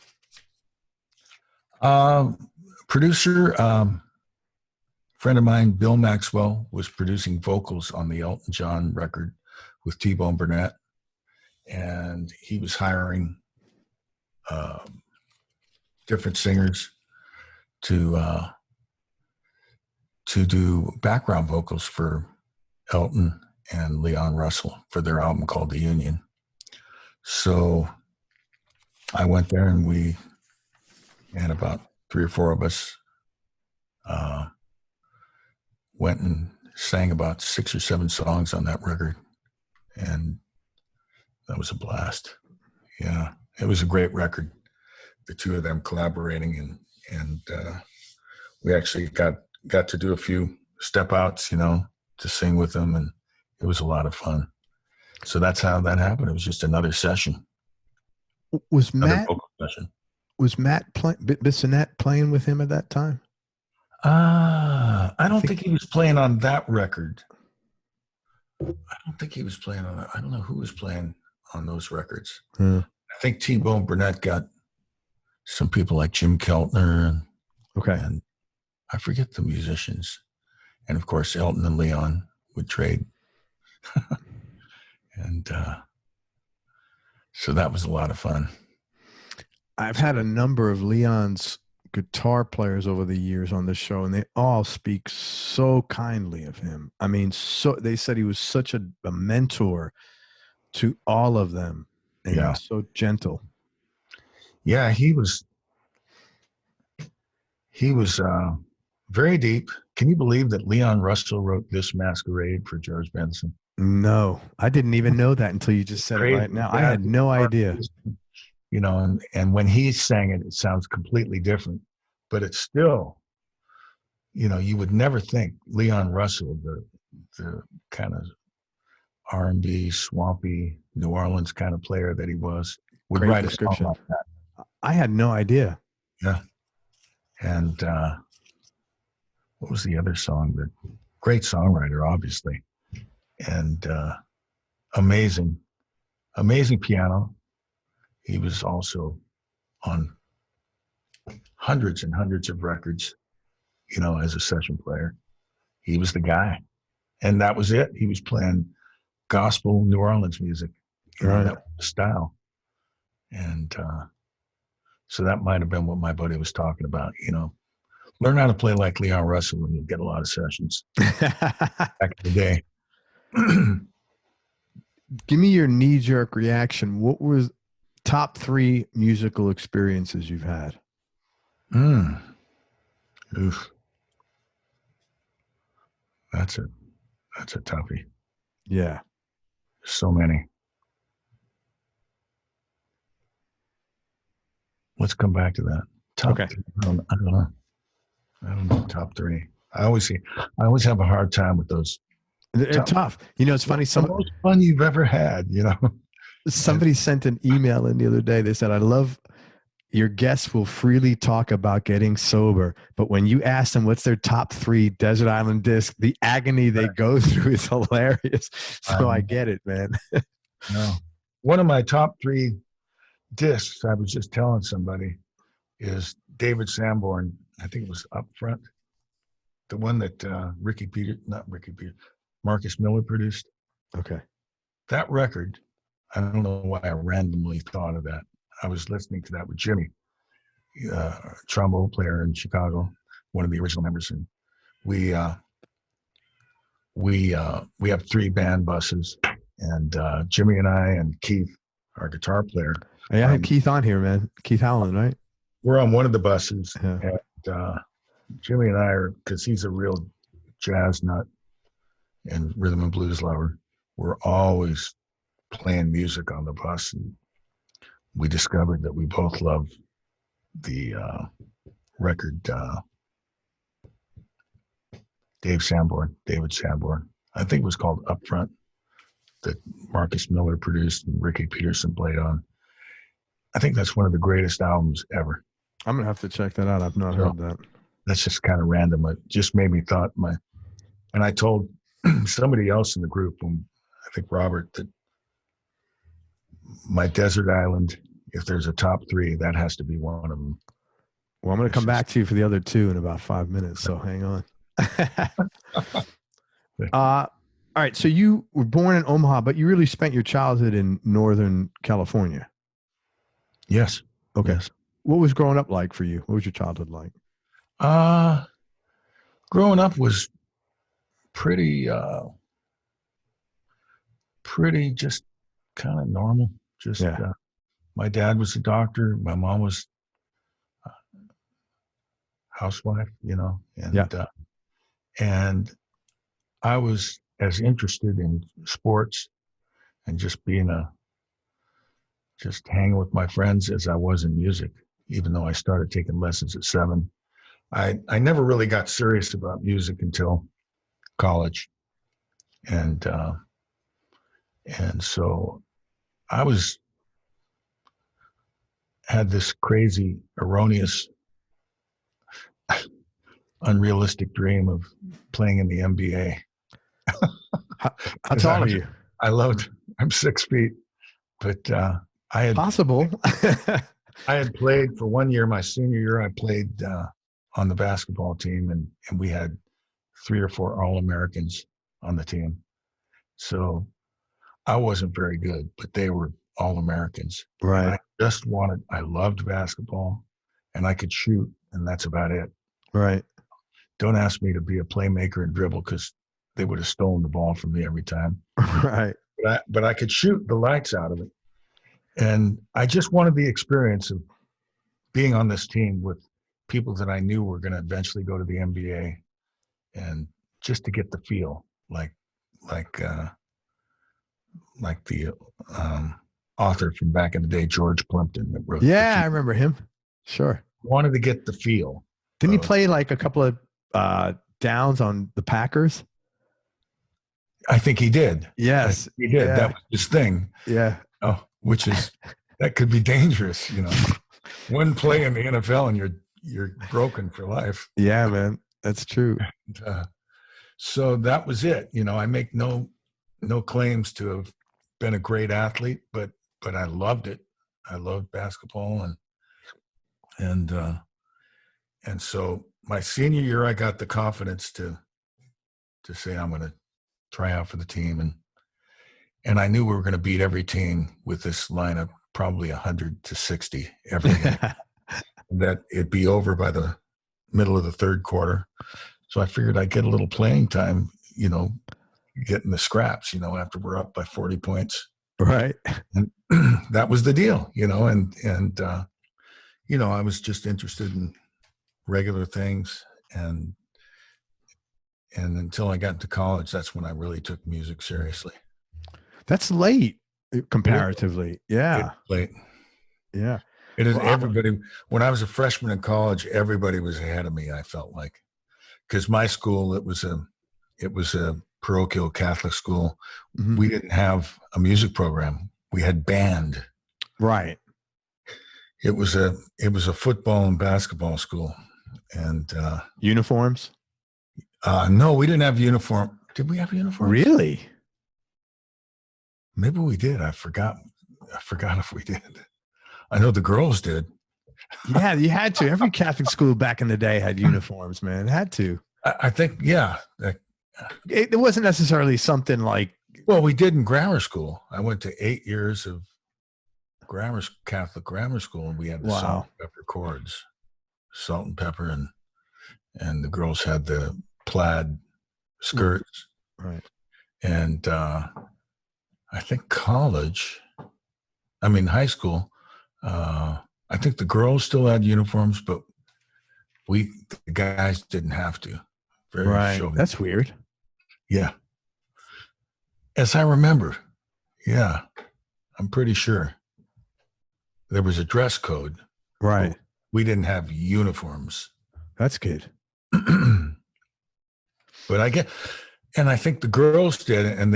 Producer, friend of mine, Bill Maxwell, was producing vocals on the Elton John record with T-Bone Burnett, and he was hiring different singers to do background vocals for Elton and Leon Russell for their album called The Union. So I went there, and we had about 3 or 4 of us went and sang about 6 or 7 songs on that record. And that was a blast. Yeah, it was a great record. The two of them collaborating, and we actually got to do a few step outs, to sing with them, and it was a lot of fun. So that's how that happened. It was just another session. Was Matt Bissonette playing with him at that time? I don't think he was playing on that record. I don't think he was playing on that. I don't know who was playing on those records. I think T-Bone Burnett got some people like Jim Keltner and I forget the musicians. And of course, Elton and Leon would trade. And so that was a lot of fun. I've had a number of Leon's guitar players over the years on the show, and they all speak so kindly of him. I mean, they said he was such a mentor to all of them, and he was so gentle. Yeah, he was very deep. Can you believe that Leon Russell wrote this Masquerade for George Benson? No, I didn't even know that until you just said it right now. I had no idea. And when he sang it, it sounds completely different, but it's still, you would never think Leon Russell, the kind of R&B, swampy New Orleans kind of player that he was, would write a song like that. I had no idea. Yeah. And what was the other song? Great songwriter, obviously. And amazing piano. He was also on hundreds and hundreds of records, you know, as a session player. He was the guy. And that was it. He was playing gospel New Orleans music. You know, that was the style. And so that might have been what my buddy was talking about, you know. Learn how to play like Leon Russell and you'll get a lot of sessions. Back in the day. Give me your knee-jerk reaction. What was top 3 musical experiences you've had? Oof. That's a toughie. Yeah. So many. Let's come back to that. Top 3. I don't know. Top 3. I always have a hard time with those. They're tough. You know, it's funny. The most fun you've ever had, you know. Somebody sent an email in the other day. They said, I love your guests will freely talk about getting sober, but when you ask them what's their top 3 desert island discs, the agony they go through is hilarious. So I get it, man. No. One of my top 3 discs, I was just telling somebody, is David Sanborn. I think it was Up Front. The one that Marcus Miller produced. Okay. That record, I don't know why I randomly thought of that. I was listening to that with Jimmy, trombone player in Chicago, one of the original members, and we have 3 band buses, and Jimmy and I and Keith, our guitar player. Hey, I had Keith on here, man. Keith Howland, right? We're on one of the buses, yeah. And Jimmy and I are, because he's a real jazz nut and rhythm and blues lover, we're always playing music on the bus, and we discovered that we both love the record David Sanborn. I think it was called Up Front, that Marcus Miller produced and Ricky Peterson played on. I think that's one of the greatest albums ever. I'm gonna have to check that out. I've not heard that. That's just kind of random. It just made me thought and I told somebody else in the group, I think Robert, that my desert island, if there's a top 3, that has to be one of them. Well, I'm going to come back to you for the other 2 in about 5 minutes, so hang on. All right, so you were born in Omaha, but you really spent your childhood in Northern California. Yes. Okay. Yes. What was growing up like for you? What was your childhood like? Growing up was pretty just kind of normal. Just my dad was a doctor, my mom was a housewife, you know, and I was as interested in sports and just hanging with my friends as I was in music, even though I started taking lessons at 7. I never really got serious about music until college. And so I had this crazy, erroneous, unrealistic dream of playing in the NBA. How tall are you? I'm 6 feet, but I had possible. I had played for 1 year. My senior year, I played on the basketball team, and we had 3 or 4 All-Americans on the team. So I wasn't very good, but they were All-Americans. Right. I loved basketball, and I could shoot, and that's about it. Right. Don't ask me to be a playmaker and dribble, because they would have stolen the ball from me every time. Right. But I could shoot the lights out of it. And I just wanted the experience of being on this team with people that I knew were going to eventually go to the NBA, and just to get the feel like the author from back in the day, George Plimpton, that wrote. Yeah, I remember him. Sure. Wanted to get the feel. Didn't he play like a couple of downs on the Packers? I think he did. Yes, he did. Yeah. That was his thing. Yeah. Oh, that could be dangerous, you know. One play in the NFL and you're broken for life. Yeah, man, that's true. And, so that was it. You know, I make no claims to have been a great athlete, but I loved it. I loved basketball, and And so my senior year, I got the confidence to say I'm going to try out for the team, and I knew we were going to beat every team with this lineup, probably 100-60 every game. That it'd be over by the middle of the third quarter. So I figured I'd get a little playing time, getting the scraps, after we're up by 40 points. Right. And that was the deal, and I was just interested in regular things, and until I got into college, that's when I really took music seriously. That's late comparatively. Yeah. It's late. Yeah. It is. Everybody, when I was a freshman in college, everybody was ahead of me, I felt like, because my school, it was a parochial Catholic school. Mm-hmm. We didn't have a music program. We had band. Right. It was a football and basketball school. And uniforms? No, we didn't have uniform. Did we have uniforms? Really? Maybe we did. I forgot if we did. I know the girls did. Yeah, you had to. Every Catholic school back in the day had uniforms, man. It had to. I think, yeah. It wasn't necessarily something like. Well, we did in grammar school. I went to 8 years of Catholic grammar school, and we had the salt and pepper cords, salt and pepper, and the girls had the plaid skirts. Right. And I think high school, I think the girls still had uniforms, but the guys didn't have to. Very right. chauvinist. That's weird. Yeah. As I remember. Yeah. I'm pretty sure there was a dress code. Right. We didn't have uniforms. That's good. But I think the girls did, and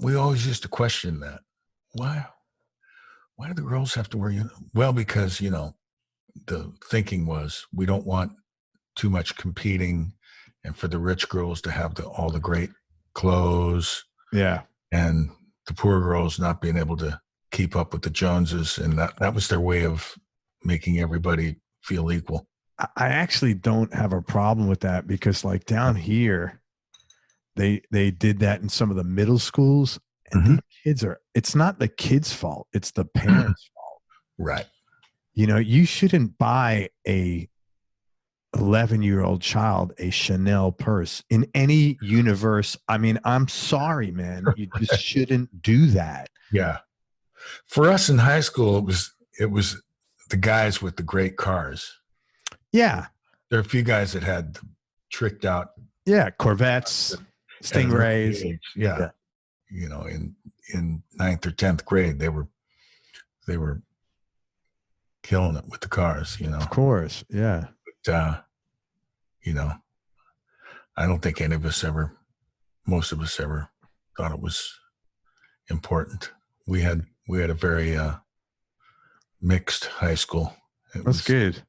we always used to question that. Why do the girls have to wear uniforms? Well, because, the thinking was we don't want too much competing, and for the rich girls to have all the great clothes. Yeah. And the poor girls not being able to keep up with the Joneses. And that was their way of making everybody feel equal. I actually don't have a problem with that, because like down here, they did that in some of the middle schools, and mm-hmm. these kids it's not the kids' fault. It's the parents' fault. Right. You shouldn't buy a 11-year-old child a Chanel purse in any universe. I mean, I'm sorry, man. You just shouldn't do that. Yeah. For us in high school, it was the guys with the great cars. Yeah. There are a few guys that had tricked out. Yeah. Corvettes, Stingrays. Yeah. In 9th or 10th grade, they were killing it with the cars, Of course. Yeah. But, I don't think most of us ever thought it was important. We had a very mixed high school. That's good.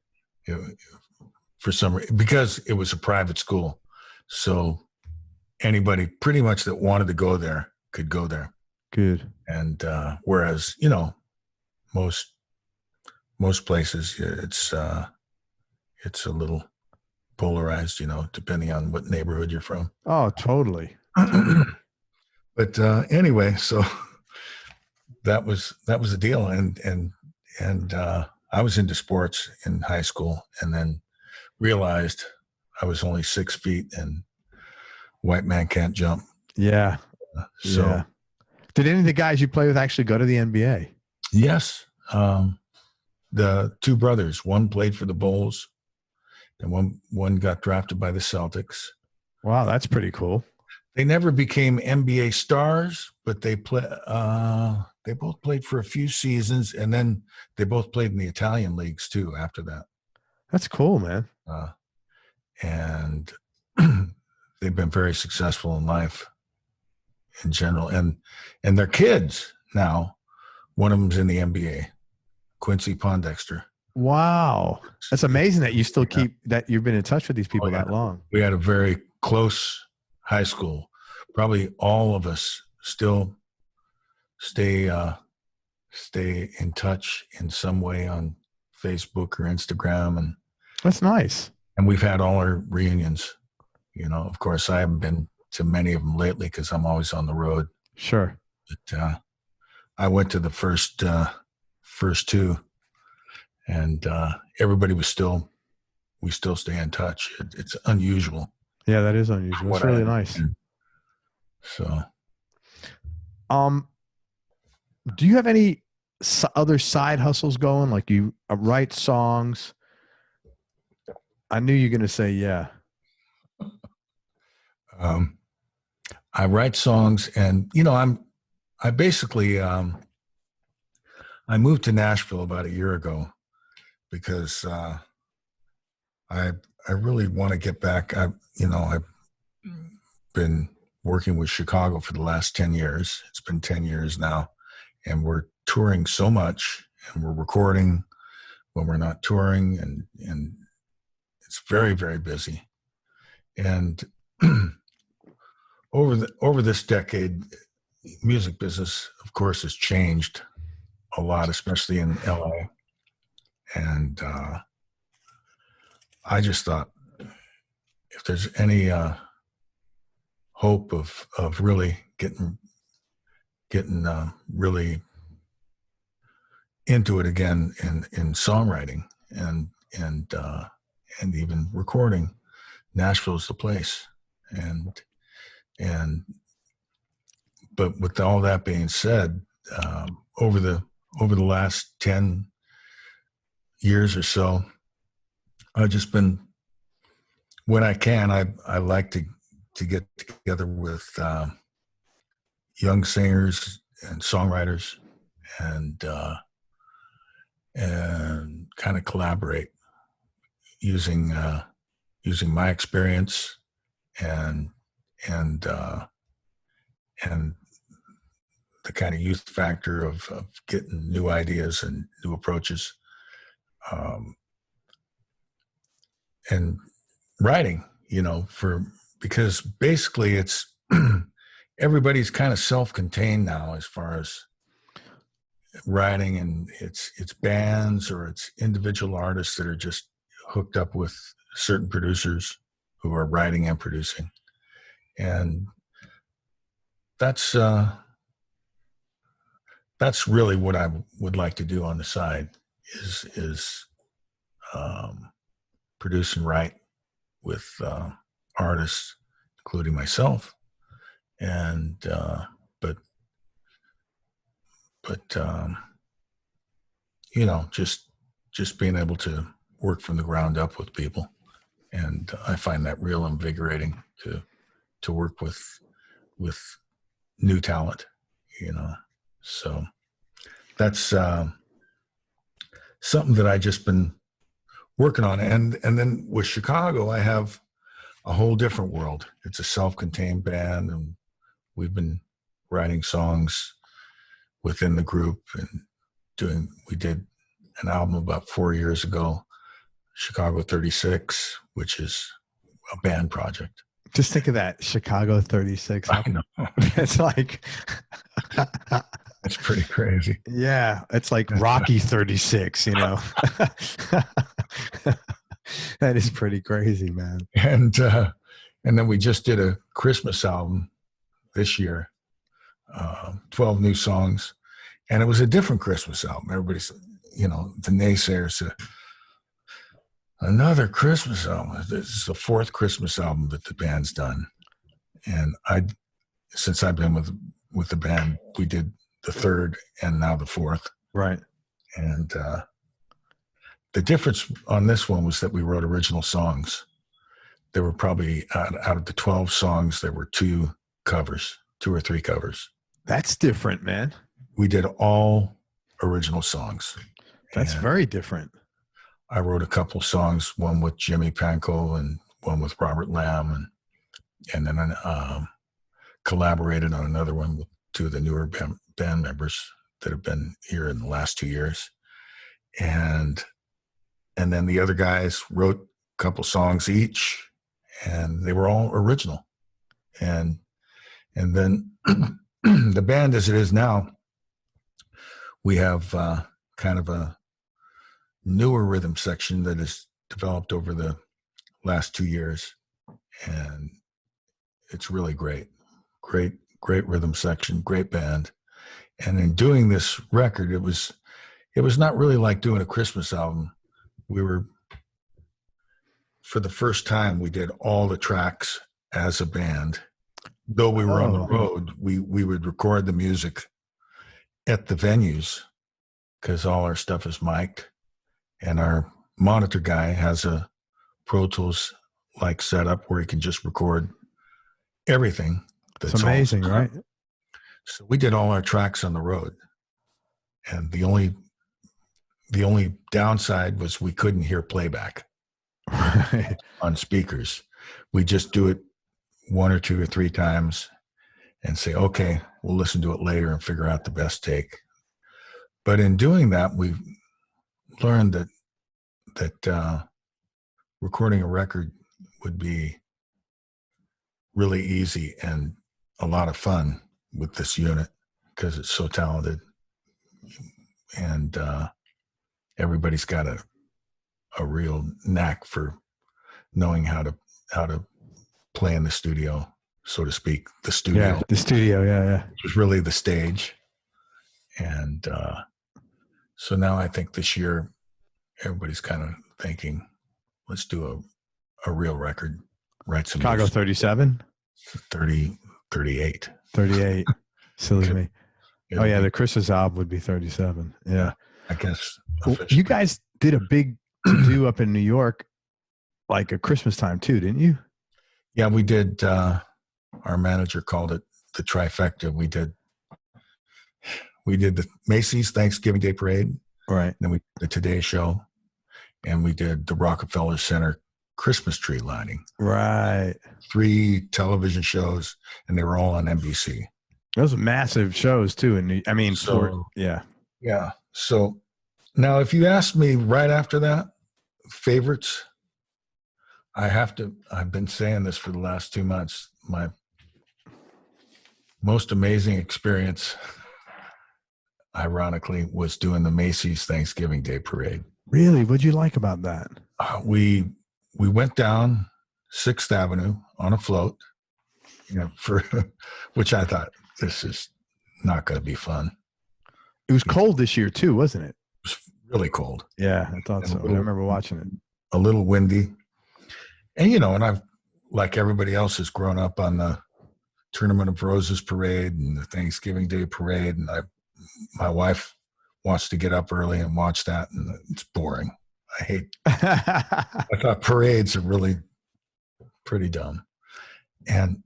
For some reason, because it was a private school, so anybody pretty much that wanted to go there could go there. Good. And whereas most places it's a little polarized, depending on what neighborhood you're from. Oh, totally. But anyway, so that was the deal, and I was into sports in high school, and then realized I was only 6 feet and white man can't jump. Yeah. So did any of the guys you play with actually go to the NBA? Yes. The two brothers, one played for the Bulls, and one got drafted by the Celtics. Wow, that's pretty cool. They never became NBA stars, but they both played for a few seasons, and then they both played in the Italian leagues too after that. That's cool, man. And they've been very successful in life in general, and their kids now. One of them's in the NBA, Quincy Pondexter. Wow, that's amazing that you still that you've been in touch with these people that long. We had a very close high school. Probably all of us still stay in touch in some way on Facebook or Instagram, and that's nice. And we've had all our reunions. Of course, I haven't been to many of them lately because I'm always on the road. Sure. But I went to the first two, and everybody we still stay in touch. It's unusual. Yeah, that is unusual. It's really nice. So, do you have any other side hustles going? Like you write songs? I knew you were going to say yeah. I write songs, and I basically I moved to Nashville about a year ago because I really want to get back. I've been working with Chicago for the last 10 years. It's been 10 years now, and we're touring so much, and we're recording when we're not touring, and it's very, very busy. And over this decade, music business, of course, has changed a lot, especially in LA. And I just thought, if there's any hope of really getting really into it again in songwriting and even recording, Nashville's the place. But with all that being said, over the last 10 years or so, I've just been, when I can, I like to get together with young singers and songwriters and kind of collaborate using my experience and the kind of youth factor of getting new ideas and new approaches, and writing, because basically it's everybody's kind of self-contained now as far as writing, and it's bands or it's individual artists that are just hooked up with certain producers who are writing and producing. And that's really what I would like to do on the side is produce and write with artists, including myself, and just being able to work from the ground up with people, and I find that real invigorating to work with new talent, So that's something that I just been working on. And then with Chicago, I have a whole different world. It's a self-contained band, and we've been writing songs within the group and we did an album about 4 years ago, Chicago 36, which is a band project. Just think of that, Chicago 36. I know. It's like... It's pretty crazy. Yeah, it's like Rocky 36, That is pretty crazy, man. And then we just did a Christmas album this year, 12 new songs, and it was a different Christmas album. Everybody's, the naysayers said, another Christmas album. This is the fourth Christmas album that the band's done, and since I've been with the band, we did the third and now the fourth. Right. And the difference on this one was that we wrote original songs. There were probably out of the 12 songs, there were 2 or 3 covers. That's different, man. We did all original songs. That's very different. I wrote a couple songs, one with Jimmy Pankow and one with Robert Lamb, and then I collaborated on another one with 2 of the newer band members that have been here in the last 2 years. And then the other guys wrote a couple songs each, and they were all original. And then the band as it is now, we have kind of a newer rhythm section that is developed over the last 2 years, and it's really great. Great rhythm section, great band. And in doing this record, it was not really like doing a Christmas album. For the first time, we did all the tracks as a band. Though we were on the road, we would record the music at the venues because all our stuff is mic'd, and our monitor guy has a Pro Tools like setup where he can just record everything. That's amazing, right? So we did all our tracks on the road, and the only downside was we couldn't hear playback on speakers. We just do it 1 or 2 or 3 times and say, okay, we'll listen to it later and figure out the best take. But in doing that, we learned that recording a record would be really easy and a lot of fun with this unit because it's so talented, and everybody's got a real knack for knowing how to play in the studio, so to speak. The studio, which was really the stage. And so now I think this year everybody's kind of thinking, let's do a real record, write some Chicago 37, 30, 38. 38. Silly me. Oh yeah, the Christmas album would be 37. Yeah, I guess. You guys did a big to-do up in New York, like a Christmas time too, didn't you? Yeah, we did. Our manager called it the trifecta. We did the Macy's Thanksgiving Day Parade, right? Then we did the Today Show, and we did the Rockefeller Center Christmas tree lighting. Right. 3 television shows, and they were all on NBC. Those are massive shows too. And Yeah. So now if you ask me right after that, favorites, I've been saying this for the last 2 months. My most amazing experience, ironically, was doing the Macy's Thanksgiving Day Parade. Really? What'd you like about that? We went down 6th Avenue on a float, which I thought, this is not going to be fun. It was cold this year too, wasn't it? It was really cold. Yeah, I thought so. I remember watching it. A little windy. And, and I've, like everybody else, has grown up on the Tournament of Roses parade and the Thanksgiving Day parade. And my wife wants to get up early and watch that, and it's boring. I thought parades are really pretty dumb. And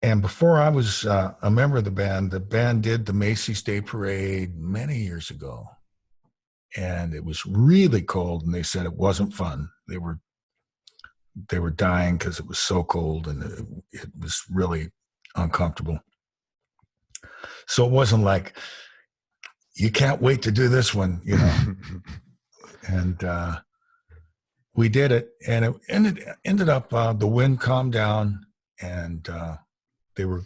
and before I was a member of the band did the Macy's Day Parade many years ago. And it was really cold, and they said it wasn't fun. They were dying because it was so cold, and it was really uncomfortable. So it wasn't like, you can't wait to do this one, And we did it, and it ended up the wind calmed down, and they were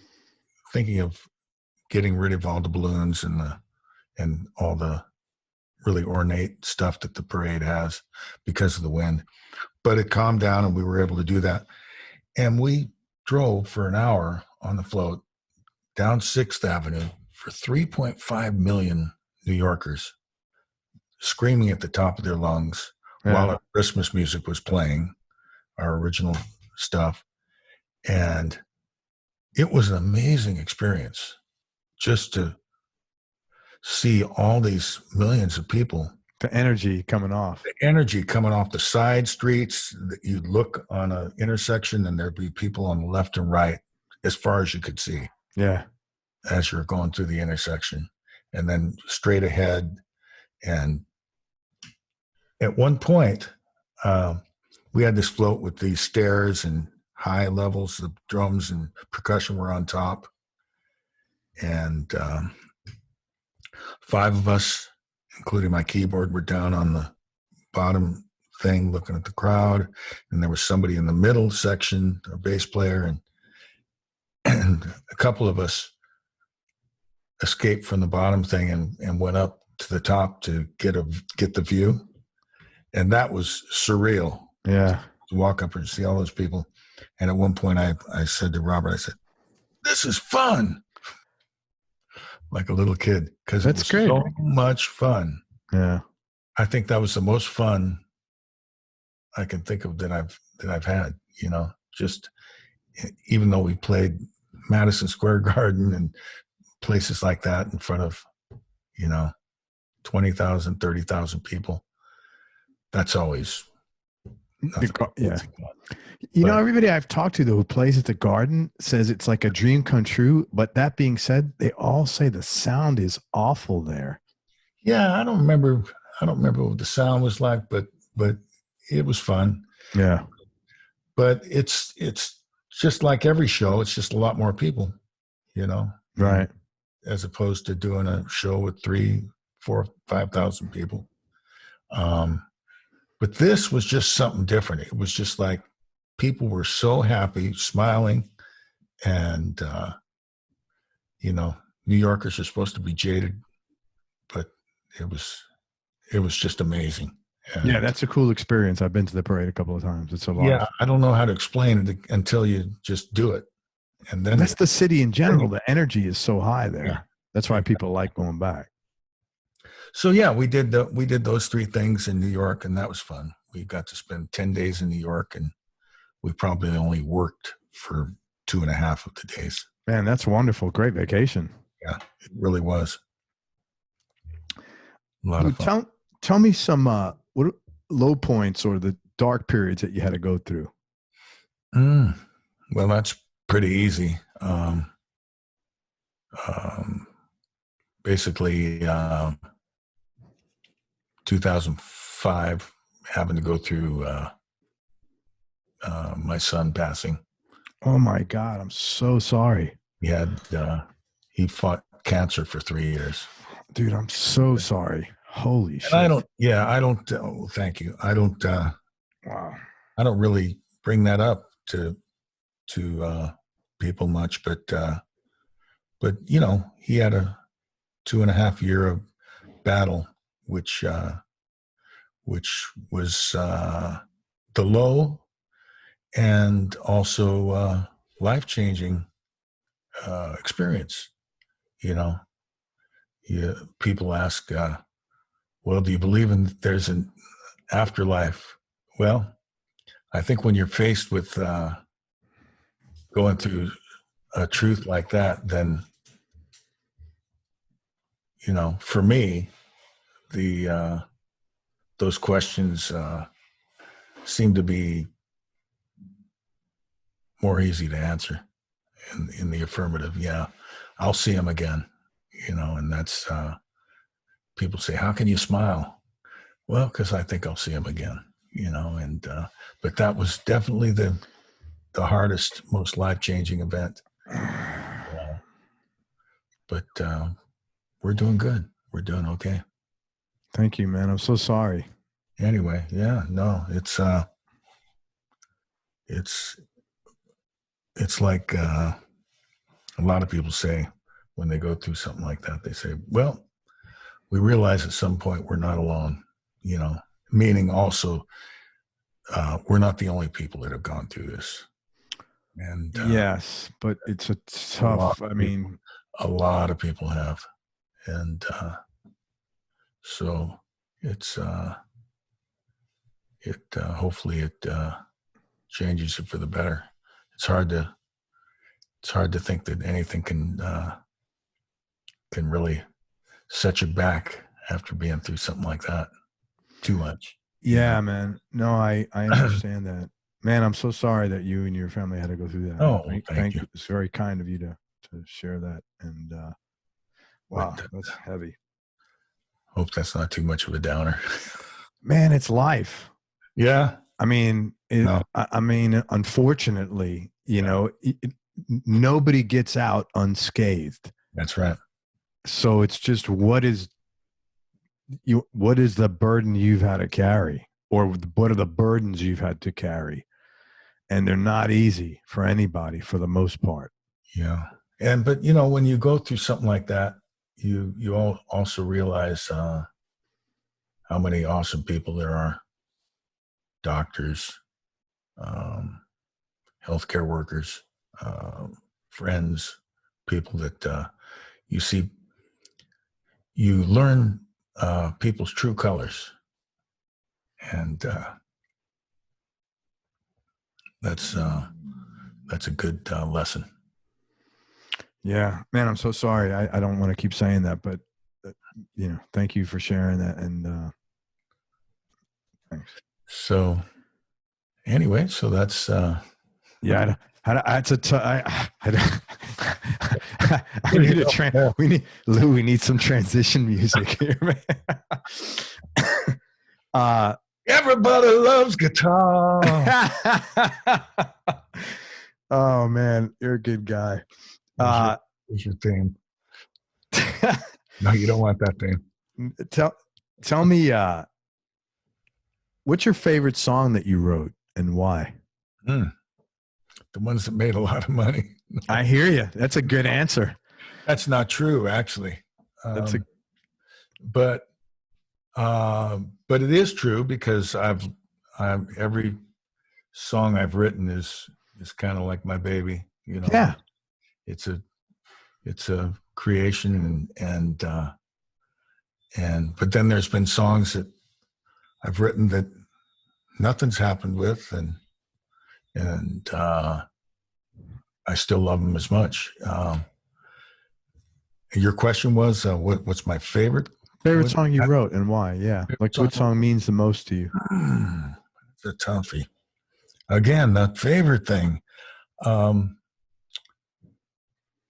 thinking of getting rid of all the balloons and all the really ornate stuff that the parade has because of the wind. But it calmed down, and we were able to do that. And we drove for an hour on the float down 6th Avenue for 3.5 million New Yorkers, screaming at the top of their lungs while our Christmas music was playing, our original stuff. And it was an amazing experience just to see all these millions of people. The energy coming off. The energy coming off the side streets. You'd look on an intersection, and there'd be people on the left and right as far as you could see. Yeah. As you're going through the intersection. And then straight ahead. And at one point, we had this float with these stairs and high levels. The drums and percussion were on top. And 5 of us, including my keyboard, were down on the bottom thing looking at the crowd. And there was somebody in the middle section, a bass player. And a couple of us escaped from the bottom thing and went up to the top to get the view. And that was surreal. Yeah. To walk up and see all those people. And at one point I said to Robert, I said, "This is fun." Like a little kid, because it That's was great. so much fun. Yeah. I think that was the most fun I can think of that I've had, just even though we played Madison Square Garden and places like that in front of, 20,000, 30,000 people. That's always Yeah. Everybody I've talked to though who plays at the Garden says it's like a dream come true. But that being said, they all say the sound is awful there. Yeah, I don't remember what the sound was like, but it was fun. Yeah. But it's just like every show. It's just a lot more people, Right. as opposed to doing a show with 3,000, 4,000, 5,000 people. But this was just something different. It was just like people were so happy, smiling, and New Yorkers are supposed to be jaded, but it was just amazing. And yeah, that's a cool experience. I've been to the parade a couple of times. It's a lot. Yeah, I don't know how to explain it until you just do it, and then that's the city in general. The energy is so high there. Yeah. That's why people like going back. So yeah, we did those 3 things in New York, and that was fun. We got to spend 10 days in New York, and we probably only worked for 2.5 of the days. Man, that's wonderful. Great vacation. Yeah, it really was. A lot of fun. Tell me some what low points or the dark periods that you had to go through. Well, that's pretty easy. Basically, 2005, having to go through my son passing. Oh my God, I'm so sorry. He fought cancer for 3 years. Dude, I'm so sorry. Holy shit. I don't, thank you. I don't, wow. I don't really bring that up to people much, but he had a 2.5 year battle, which was the low and also life-changing experience. People ask, well, do you believe there's an afterlife? Well, I think when you're faced with going through a truth like that, then, for me, those questions seem to be more easy to answer in the affirmative. Yeah, I'll see him again, and that's, people say, how can you smile? Well, because I think I'll see him again, but that was definitely the hardest, most life-changing event. But we're doing good. We're doing okay. Thank you, man. I'm so sorry. Anyway, yeah, no, it's like a lot of people say when they go through something like that, they say, well, we realize at some point we're not alone, meaning also we're not the only people that have gone through this. And yes, but it's a tough, a lot of people have. And so it's hopefully it changes it for the better. It's hard to think that anything can really set you back after being through something like that too much. Yeah, man. No, I understand that. Man, I'm so sorry that you and your family had to go through that. Oh, thank you. It's very kind of you to share that. And wow, that's heavy. Hope that's not too much of a downer. Man, it's life. Yeah. Unfortunately, nobody gets out unscathed. That's right. So it's just what is the burden you've had to carry, or what are the burdens you've had to carry? And they're not easy for anybody for the most part. Yeah. But when you go through something like that, you also realize how many awesome people there are doctors, healthcare workers, friends, people that you see. You learn people's true colors, and that's a good lesson. Yeah, man, I'm so sorry. I don't want to keep saying that, but thank you for sharing that. And thanks. So anyway, so that's yeah. We need Lou. We need some transition music here, man. Everybody loves guitar. Oh man, you're a good guy. Here's your theme. No, you don't want that theme. Tell me, what's your favorite song that you wrote and why? The ones that made a lot of money. I hear you. That's a good answer. That's not true, actually. But it is true because every song I've written is kind of like my baby. Yeah. It's a creation, and but then there's been songs that I've written that nothing's happened with, and I still love them as much. Your question was, what's my favorite song you wrote and why? Yeah, like what song means the most to you? It's a toughie. Again, that favorite thing.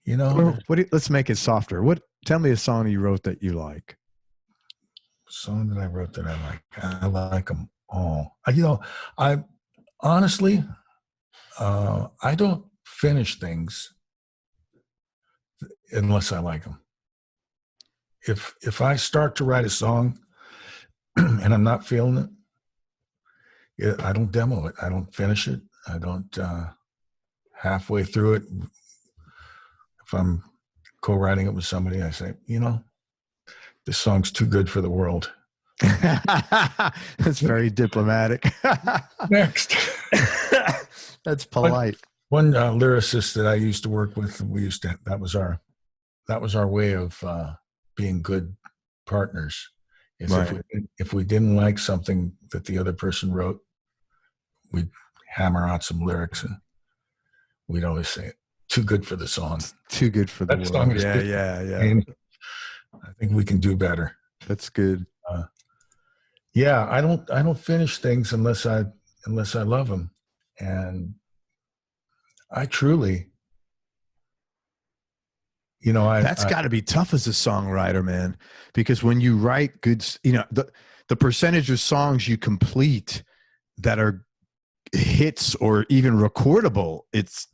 Let's make it softer. Tell me a song you wrote that you like. Song that I wrote that I like. I like them all. I honestly, I don't finish things unless I like them. If I start to write a song and I'm not feeling it, I don't demo it. I don't finish it. I don't halfway through it. If I'm co-writing it with somebody, I say, this song's too good for the world. That's very diplomatic. Next. That's polite. One lyricist that I used to work with, that was our way of being good partners. Right. If we didn't like something that the other person wrote, we'd hammer out some lyrics, and we'd always say, too good for the song. Too good for the world. Yeah. And I think we can do better. That's good. I don't finish things unless I love them, and I truly, that's got to be tough as a songwriter, man, because when you write good, the percentage of songs you complete that are hits or even recordable, it's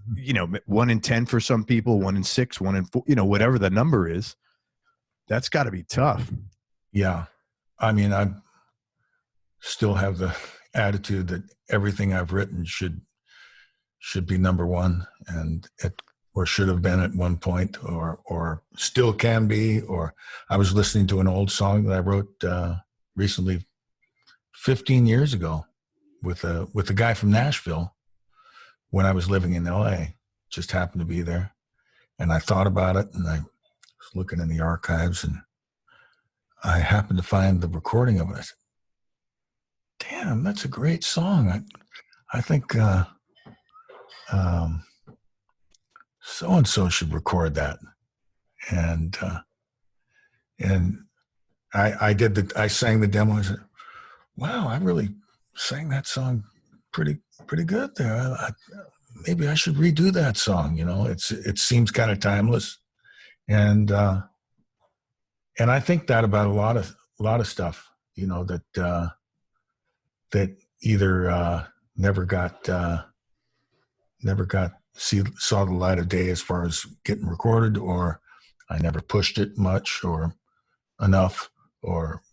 1 in 10 for some people, 1 in 6, 1 in 4, whatever the number is. That's got to be tough. Yeah, I mean, I still have the attitude that everything I've written should be number one, or should have been at one point, or still can be. Or I was listening to an old song that I wrote recently, 15 years ago, with a guy from Nashville when I was living in LA. Just happened to be there, and I thought about it, and I was looking in the archives, and I happened to find the recording of it. I said, "Damn, that's a great song. I think so and so should record that." And I sang the demo. I said, "Wow, I really sang that song pretty good there. Maybe I should redo that song." It seems kind of timeless, and I think that about a lot of stuff. That either never saw the light of day as far as getting recorded, or I never pushed it much or enough, or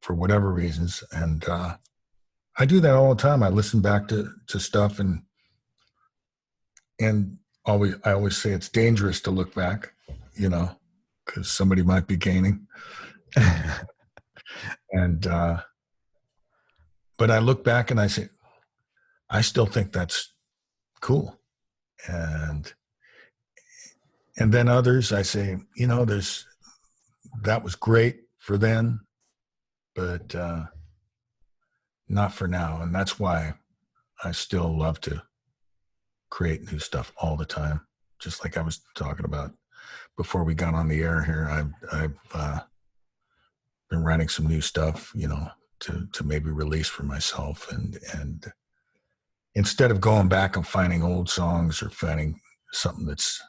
for whatever reasons. And I do that all the time. I listen back to stuff, and I always say it's dangerous to look back, because somebody might be gaining. And but I look back and I say, I still think that's cool. And then others, I say, you know, that was great for then, but not for now. And that's why I still love to create new stuff all the time. Just like I was talking about before we got on the air here, I've been writing some new stuff, you know, to maybe release for myself. And instead of going back and finding old songs or finding something that's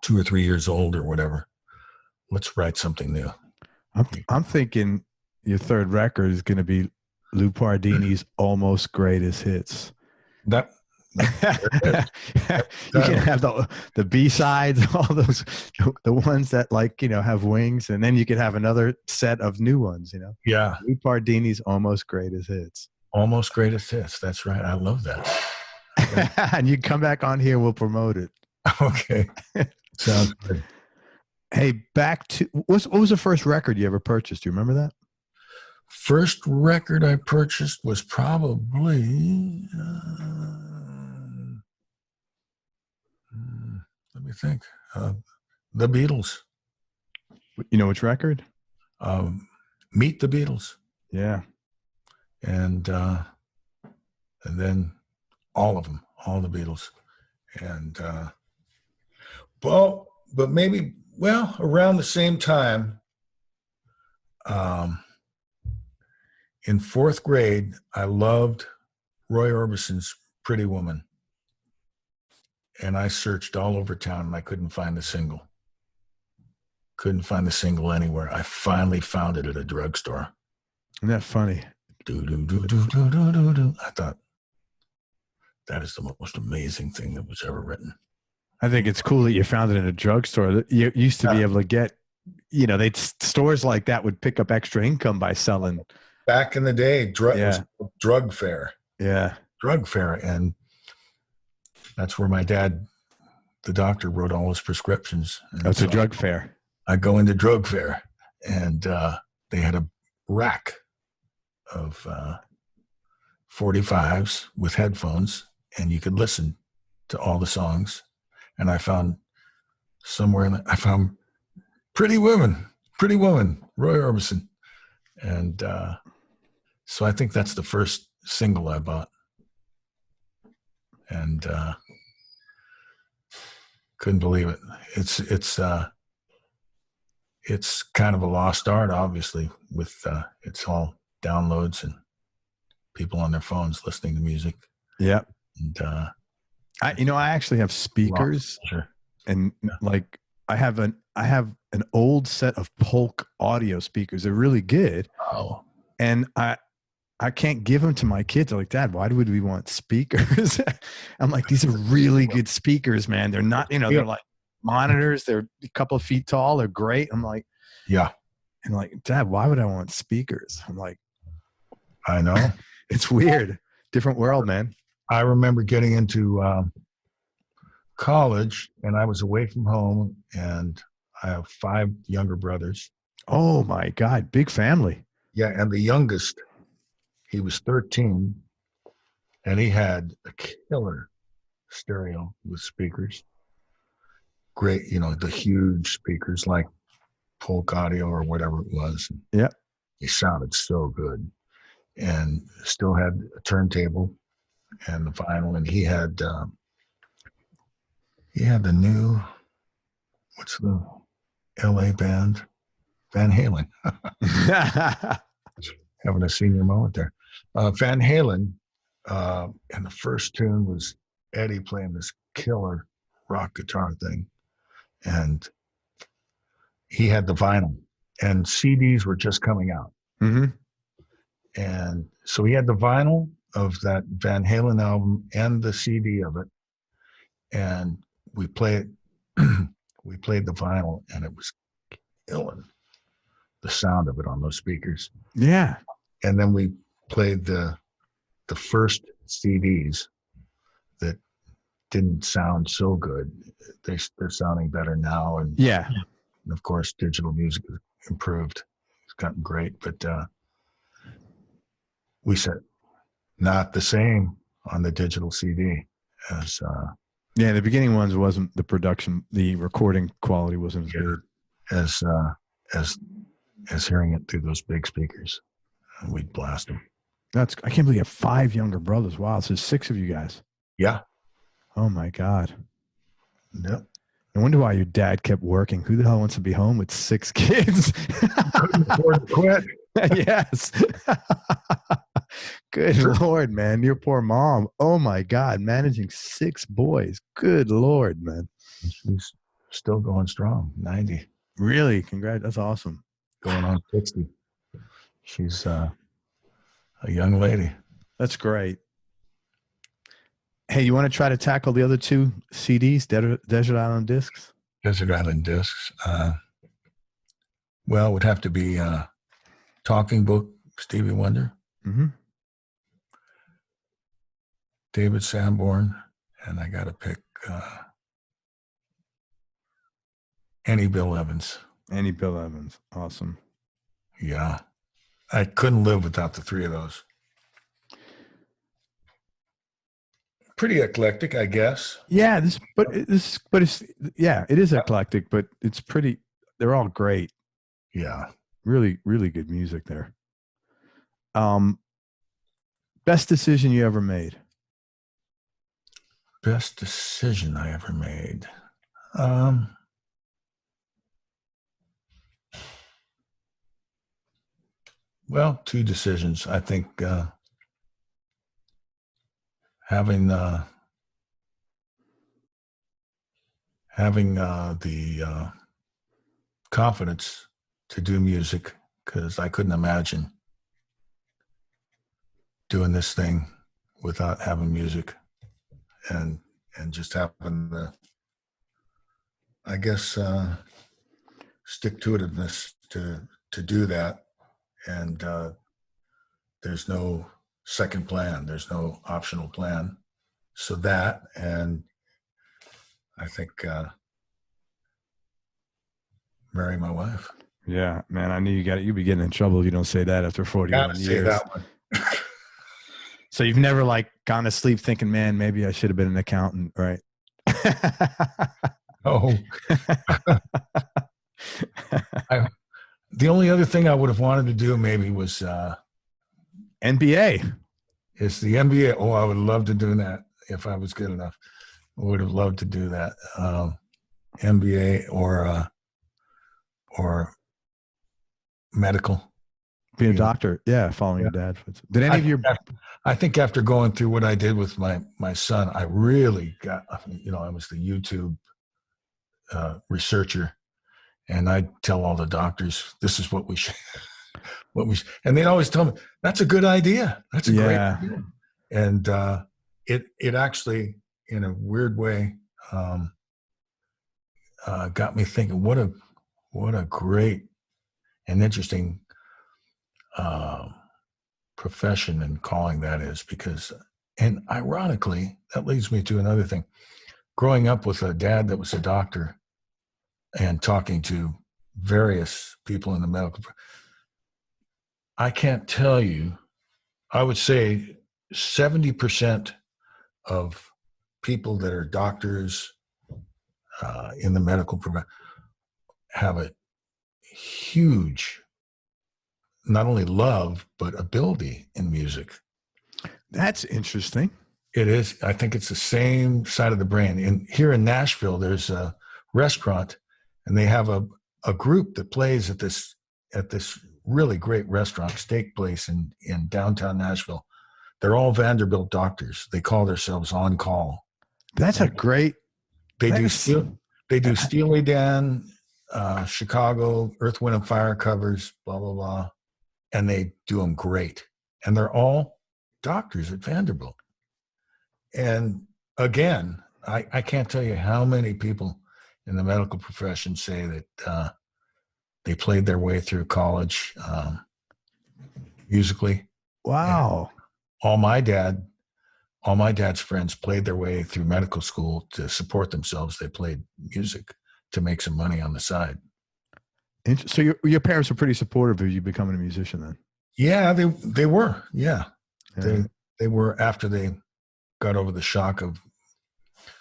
2 or 3 years old or whatever, let's write something new. I'm thinking your third record is going to be Lou Pardini's Almost Greatest Hits. You can have the B-sides, all those, the ones that, like, you know, have wings, and then you could have another set of new ones, you know? Yeah. Lou Pardini's Almost Greatest Hits. Almost Greatest Hits. That's right. I love that. And you come back on here, we'll promote it. Okay. Sounds good. Hey, back to, what was the first record you ever purchased? Do you remember that? First record I purchased was probably, let me think, the Beatles. You know which record? Meet the Beatles. Yeah. And then all of them, all the Beatles. And, but maybe, around the same time, in 4th grade, I loved Roy Orbison's Pretty Woman. And I searched all over town and I couldn't find the single. Couldn't find the single anywhere. I finally found it at a drugstore. Isn't that funny? I thought, that is the most amazing thing that was ever written. I think it's cool that you found it in a drugstore. You used to be able to get, you know, stores like that would pick up extra income by selling. Back in the day, drug fair. Yeah. Drug fair. And that's where my dad, the doctor, wrote all his prescriptions. That's a drug fair. I go into drug fair, and they had a rack of 45s with headphones, and you could listen to all the songs. And I found I found Pretty Woman, Roy Orbison. And so I think that's the first single I bought. And couldn't believe it. It's kind of a lost art, obviously, with it's all downloads and people on their phones listening to music. Yeah. And I actually have speakers, sure. And like I have an old set of Polk audio speakers. They're really good. Oh. And I can't give them to my kids. They're like, Dad, why would we want speakers? I'm like, these are really good speakers, man. They're not, you know, they're like monitors. They're a couple of feet tall. They're great. I'm like, yeah. And like, Dad, why would I want speakers? I'm like, I know. It's weird. Different world, man. I remember getting into college, and I was away from home, and I have 5 younger brothers. Oh my God. Big family. Yeah. And the youngest, he was 13, and he had a killer stereo with speakers. Great, you know, the huge speakers like Polk Audio or whatever it was. Yeah. He sounded so good, and still had a turntable and the vinyl, and he had the new, what's the LA band? Van Halen. Having a senior moment there. Van Halen, and the first tune was Eddie playing this killer rock guitar thing. And he had the vinyl, and CDs were just coming out. Mm-hmm. And so he had the vinyl of that Van Halen album and the CD of it. And we played the vinyl, and it was killing the sound of it on those speakers. Yeah. And then we played the first CDs that didn't sound so good. They're sounding better now. And yeah. And of course, digital music has improved. It's gotten great. But we said, not the same on the digital CD as yeah, the beginning ones wasn't the production, the recording quality wasn't as good as hearing it through those big speakers. And we'd blast them. I can't believe you have 5 younger brothers. Wow, so there's 6 of you guys. Yeah. Oh my God. Yep. I wonder why your dad kept working. Who the hell wants to be home with 6 kids? Couldn't afford to quit. Yes. Good Lord, man. Your poor mom. Oh my God. Managing 6 boys. Good Lord, man. She's still going strong. 90. Really? Congrats. That's awesome. Going on 60. She's a young lady. That's great. Hey, you want to try to tackle the other 2 CDs, Desert Island Discs? Desert Island Discs. Well, it would have to be Talking Book, Stevie Wonder. Mm-hmm. David Sanborn, and I got to pick any Bill Evans. Any Bill Evans. Awesome. Yeah. I couldn't live without the 3 of those. Pretty eclectic, I guess. Yeah, it is eclectic, but it's pretty, they're all great. Yeah. Really, really good music there. Best decision you ever made? Best decision I ever made. Well, 2 decisions. I think having the confidence to do music, because I couldn't imagine doing this thing without having music, and just having the, I guess, stick-to-itiveness to do that. And there's no second plan. There's no optional plan. So that, and I think marry my wife. Yeah, man, I knew you'd be getting in trouble if you don't say that after 41 years. Say that one. So you've never gone to sleep thinking, man, maybe I should have been an accountant, right? Oh. The only other thing I would have wanted to do maybe was NBA. It's the NBA. Oh, I would love to do that if I was good enough. I would have loved to do that. NBA or medical. Being a doctor, yeah, following your dad. Did any of your? I think after going through what I did with my son, I really got. I was the YouTube researcher, and I'd tell all the doctors, "This is what we should." And they'd always tell me, "That's a good idea. That's a great idea." And it actually, in a weird way, got me thinking, what a great and interesting profession and calling that is, because, and ironically, that leads me to another thing. Growing up with a dad that was a doctor and talking to various people in the medical, I can't tell you, I would say 70% of people that are doctors in the medical profession have a huge, not only love, but ability in music. That's interesting. It is. I think it's the same side of the brain. Here in Nashville, there's a restaurant, and they have a group that plays at this really great restaurant, steak place in downtown Nashville. They're all Vanderbilt doctors. They call themselves On Call. That's a great. They do Steely Dan, Chicago, Earth, Wind, and Fire covers, blah blah blah, and they do them great. And they're all doctors at Vanderbilt. And again, I can't tell you how many people in the medical profession say that they played their way through college musically. Wow. And all my dad's friends played their way through medical school to support themselves. They played music to make some money on the side. So your parents were pretty supportive of you becoming a musician then? Yeah, they were. Yeah. They were after they got over the shock of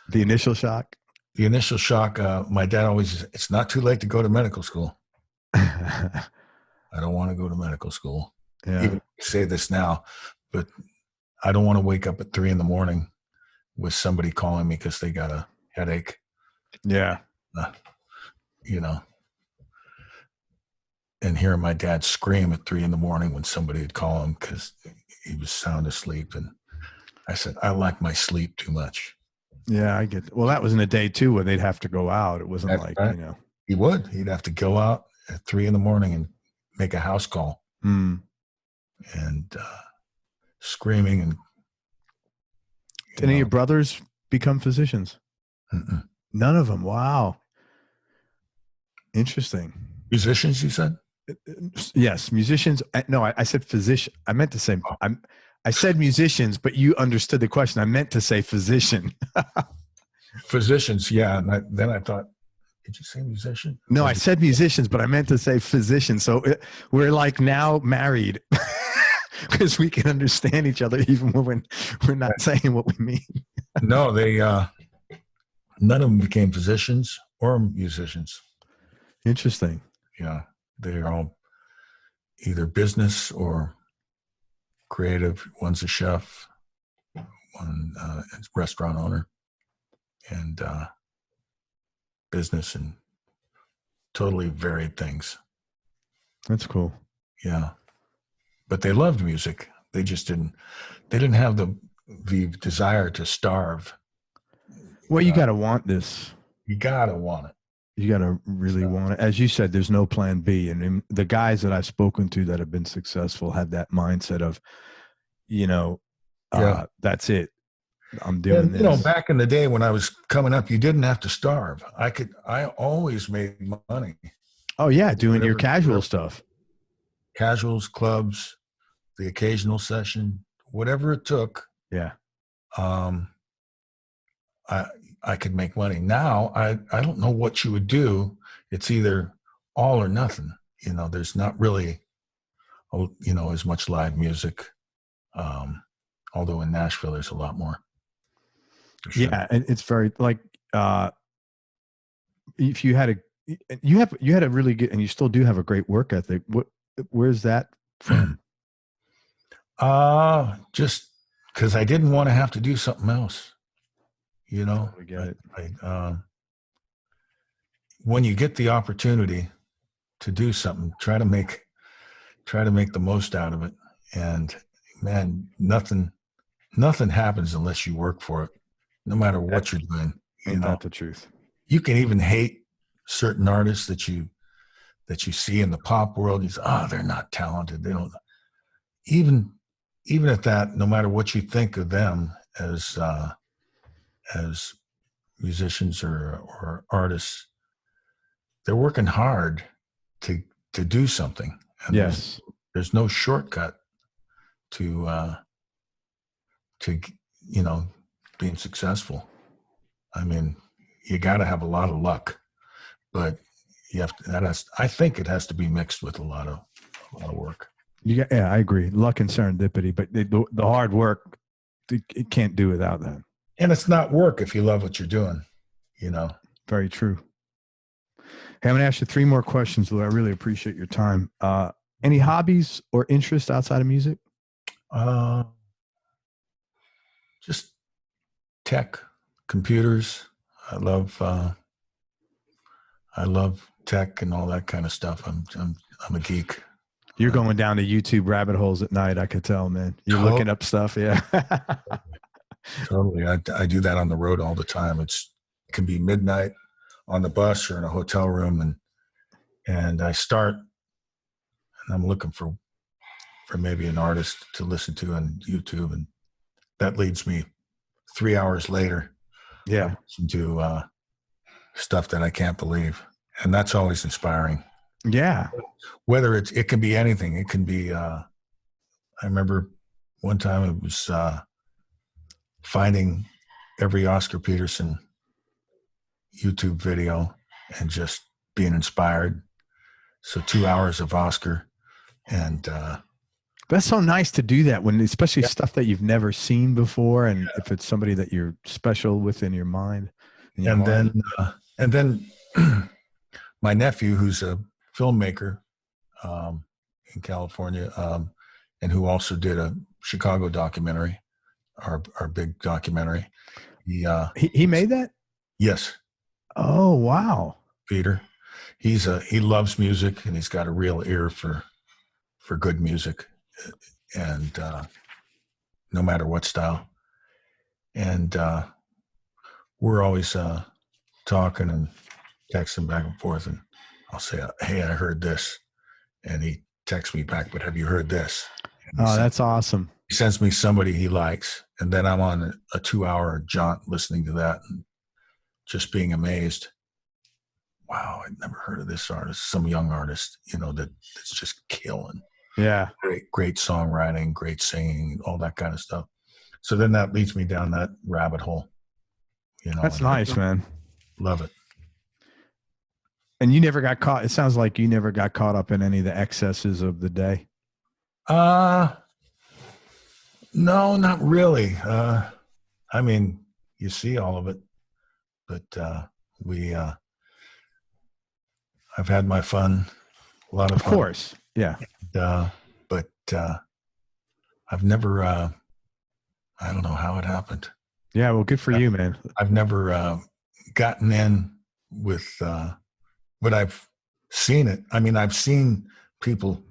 The initial shock. the initial shock. My dad always, it's not too late to go to medical school. Yeah. I don't want to go to medical school. Even say this now, but I don't want to wake up at 3 a.m. with somebody calling me because they got a headache. Yeah. You know, and hearing my dad scream at 3 a.m. when somebody would call him because he was sound asleep. And I said, I like my sleep too much. Yeah, I get it. Well, that was in a day too where they'd have to go out. It wasn't That's like, right. He'd have to go out at 3 a.m. and make a house call. Mm. And screaming. And did any of your brothers become physicians? Mm-mm. None of them. Wow. Interesting. Musicians, you said? Yes, musicians. No, I said physician. I meant to say, I said musicians, but you understood the question. I meant to say physician. Physicians, yeah. And then I thought, did you say musician? No, I said musicians, but I meant to say physician. So we're like now married because we can understand each other even when we're not saying what we mean. No, they none of them became physicians or musicians. Interesting. Yeah, they're all either business or creative. One's a chef, one is a restaurant owner, and business and totally varied things. That's cool. Yeah, but they loved music. They just didn't have the desire to starve. Well, you got to want this. You got to want it. You got to really want it. As you said, there's no plan B. And the guys that I've spoken to that have been successful have that mindset of, that's it. I'm doing this. Back in the day when I was coming up, you didn't have to starve. I always made money. Oh yeah. Doing your casual stuff. Casuals, clubs, the occasional session, whatever it took. Yeah. I could make money. Now I don't know what you would do. It's either all or nothing. There's not really, as much live music. Although in Nashville there's a lot more. Sure. Yeah, and it's very like if you had a really good, and you still do have a great work ethic. Where's that from? Just because I didn't want to have to do something else. I get it. When you get the opportunity to do something, try to make the most out of it. And man, nothing happens unless you work for it, no matter what you're doing. Ain't that the truth? You can even hate certain artists that you see in the pop world. You say, they're not talented. They don't. Even at that, no matter what you think of them as musicians or artists, they're working hard to do something. And yes, there's no shortcut to being successful. I mean, you got to have a lot of luck, but you have to. I think it has to be mixed with a lot of work. Yeah, I agree. Luck and serendipity, but the hard work, it can't do without that. And it's not work if you love what you're doing, Very true. Hey, I'm going to ask you 3 more questions, Lou. I really appreciate your time. Any hobbies or interests outside of music? Just tech, computers. I love tech and all that kind of stuff. I'm a geek. You're going down to YouTube rabbit holes at night. I could tell, man. You're looking up stuff. Yeah. Totally. I do that on the road all the time. It can be midnight on the bus or in a hotel room. And I start and I'm looking for maybe an artist to listen to on YouTube. And that leads me 3 hours later. Yeah. To stuff that I can't believe. And that's always inspiring. Yeah. Whether it can be anything. It can be, I remember one time it was finding every Oscar Peterson YouTube video and just being inspired. So 2 hours of Oscar and That's so nice to do that when, especially stuff that you've never seen before, and if it's somebody that you're special with in your mind. In your And heart. then my nephew, who's a filmmaker in California, and who also did a Chicago documentary, our big documentary. He made that? Yes. Oh, wow. Peter. He loves music, and he's got a real ear for good music, and no matter what style. And we're always talking and texting back and forth, and I'll say, hey, I heard this, and he texts me back, but have you heard this? Oh, that's awesome. He sends me somebody he likes, and then I'm on a 2-hour jaunt listening to that and just being amazed. Wow, I'd never heard of this artist, some young artist, that's just killing. Yeah. Great songwriting, great singing, all that kind of stuff. So then that leads me down that rabbit hole. That's nice, man. Love it. And you never got caught. It sounds like you never got caught up in any of the excesses of the day. No, not really. I mean, you see all of it, but I've had my fun, a lot of fun. Of course. Yeah. But I've never, I don't know how it happened. Yeah. Well, good for you, man. I've never gotten in with, but I've seen it. I mean, I've seen people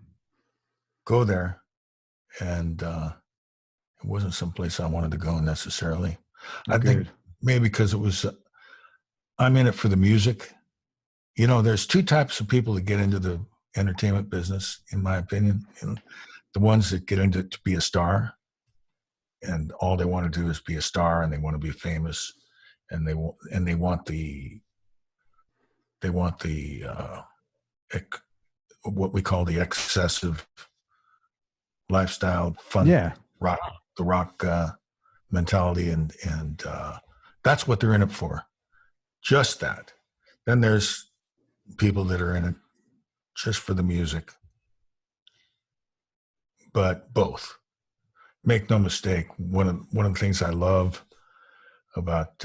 go there, and it wasn't someplace I wanted to go necessarily. I think maybe because it was, I'm in it for the music. There's two types of people that get into the entertainment business, in my opinion. The ones that get into it to be a star, and all they want to do is be a star, and they want to be famous, and they want the what we call the excessive lifestyle, fun, the rock mentality, and that's what they're in it for, just that. Then there's people that are in it just for the music, but both. Make no mistake, one of the things I love about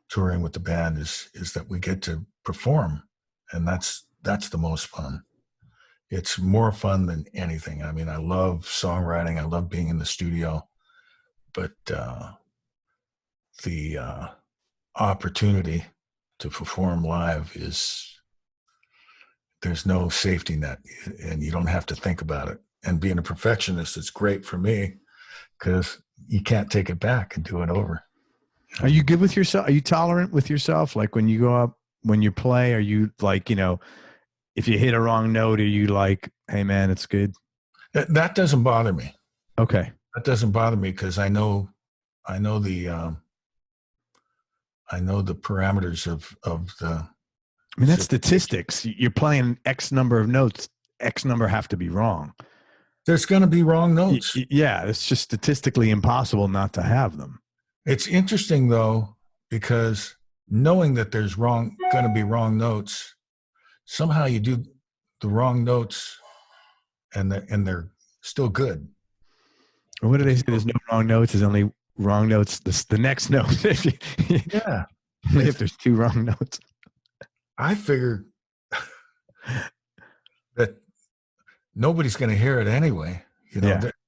touring with the band is that we get to perform, and that's the most fun. It's more fun than anything. I mean, I love songwriting. I love being in the studio, but the opportunity to perform live there's no safety net, and you don't have to think about it. And being a perfectionist, it's great for me because you can't take it back and do it over. Are you good with yourself? Are you tolerant with yourself? Like when you go up, when you play, are you like, if you hit a wrong note, are you like, hey man, it's good? That doesn't bother me. Okay. That doesn't bother me because I know the parameters of the. I mean, that's statistics. You're playing X number of notes. X number have to be wrong. There's going to be wrong notes. Yeah, it's just statistically impossible not to have them. It's interesting though, because knowing that there's going to be wrong notes, somehow you do the wrong notes, and they're still good. What do they say? There's no wrong notes. There's only wrong notes. The next note. Yeah. If there's two wrong notes. I figure that nobody's going to hear it anyway.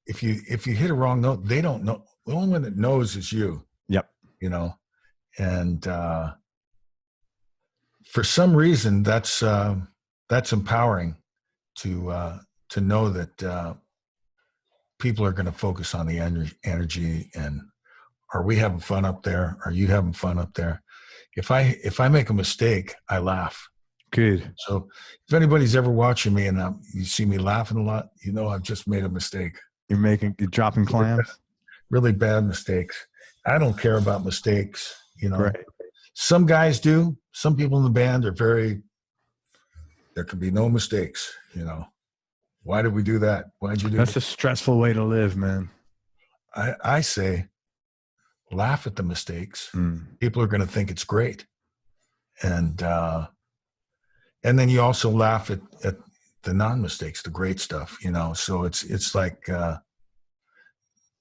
If you hit a wrong note, they don't know. The only one that knows is you. Yep. And for some reason, that's empowering to know that people are going to focus on the energy, and are we having fun up there? Are you having fun up there? If I make a mistake, I laugh. Good. So if anybody's ever watching me and you see me laughing a lot, I've just made a mistake. You're dropping clams? Really bad mistakes. I don't care about mistakes, Right. Some guys do. Some people in the band are there can be no mistakes, Why did we do that? Why'd you do that? That's a stressful way to live, man. I say, laugh at the mistakes. People are going to think it's great. And then you also laugh at the non-mistakes, the great stuff, you know. So it's like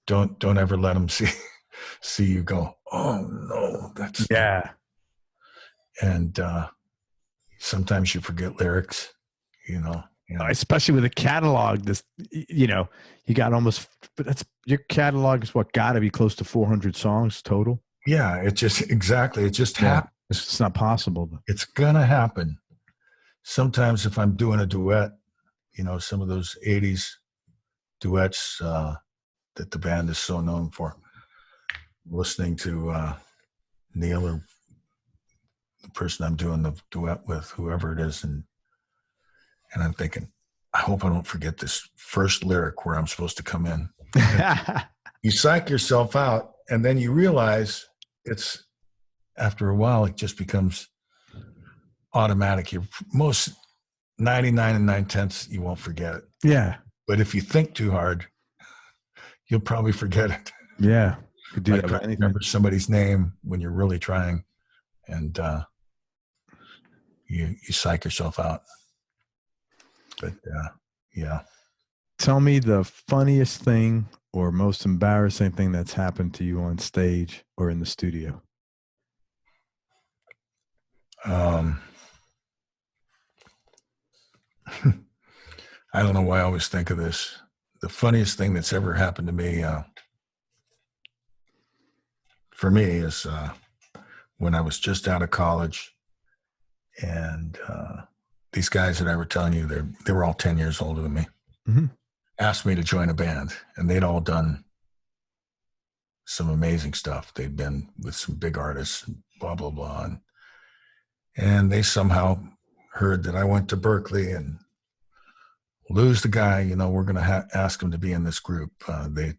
don't ever let them see you go, oh no, that's Yeah. And sometimes you forget lyrics, you know. Especially with a catalog, you know, you got almost, but that's your catalog is what got to be close to 400 songs total. Yeah, it just happens. It's not possible. It's gonna happen. Sometimes if I'm doing a duet, you know, some of those 80s duets that the band is so known for, listening to Neil or the person I'm doing the duet with, whoever it is, and I'm thinking, I hope I don't forget this first lyric where I'm supposed to come in. You psych yourself out, and then you realize it's, after a while, it just becomes automatic. You're most 99 and 9/10 you won't forget it. Yeah. But if you think too hard, you'll probably forget it. Yeah. You do like that with anything. Remember somebody's name when you're really trying, and you psych yourself out. But yeah. Tell me the funniest thing or most embarrassing thing that's happened to you on stage or in the studio. I don't know why I always think of this. The funniest thing that's ever happened to me, for me, is when I was just out of college, and these guys that I were telling you, they were all 10 years older than me, asked me to join a band, and they'd all done some amazing stuff. They'd been with some big artists, and blah, blah, blah. And they somehow heard that I went to Berkeley, and Lou's the guy, you know, we're going to ask him to be in this group. They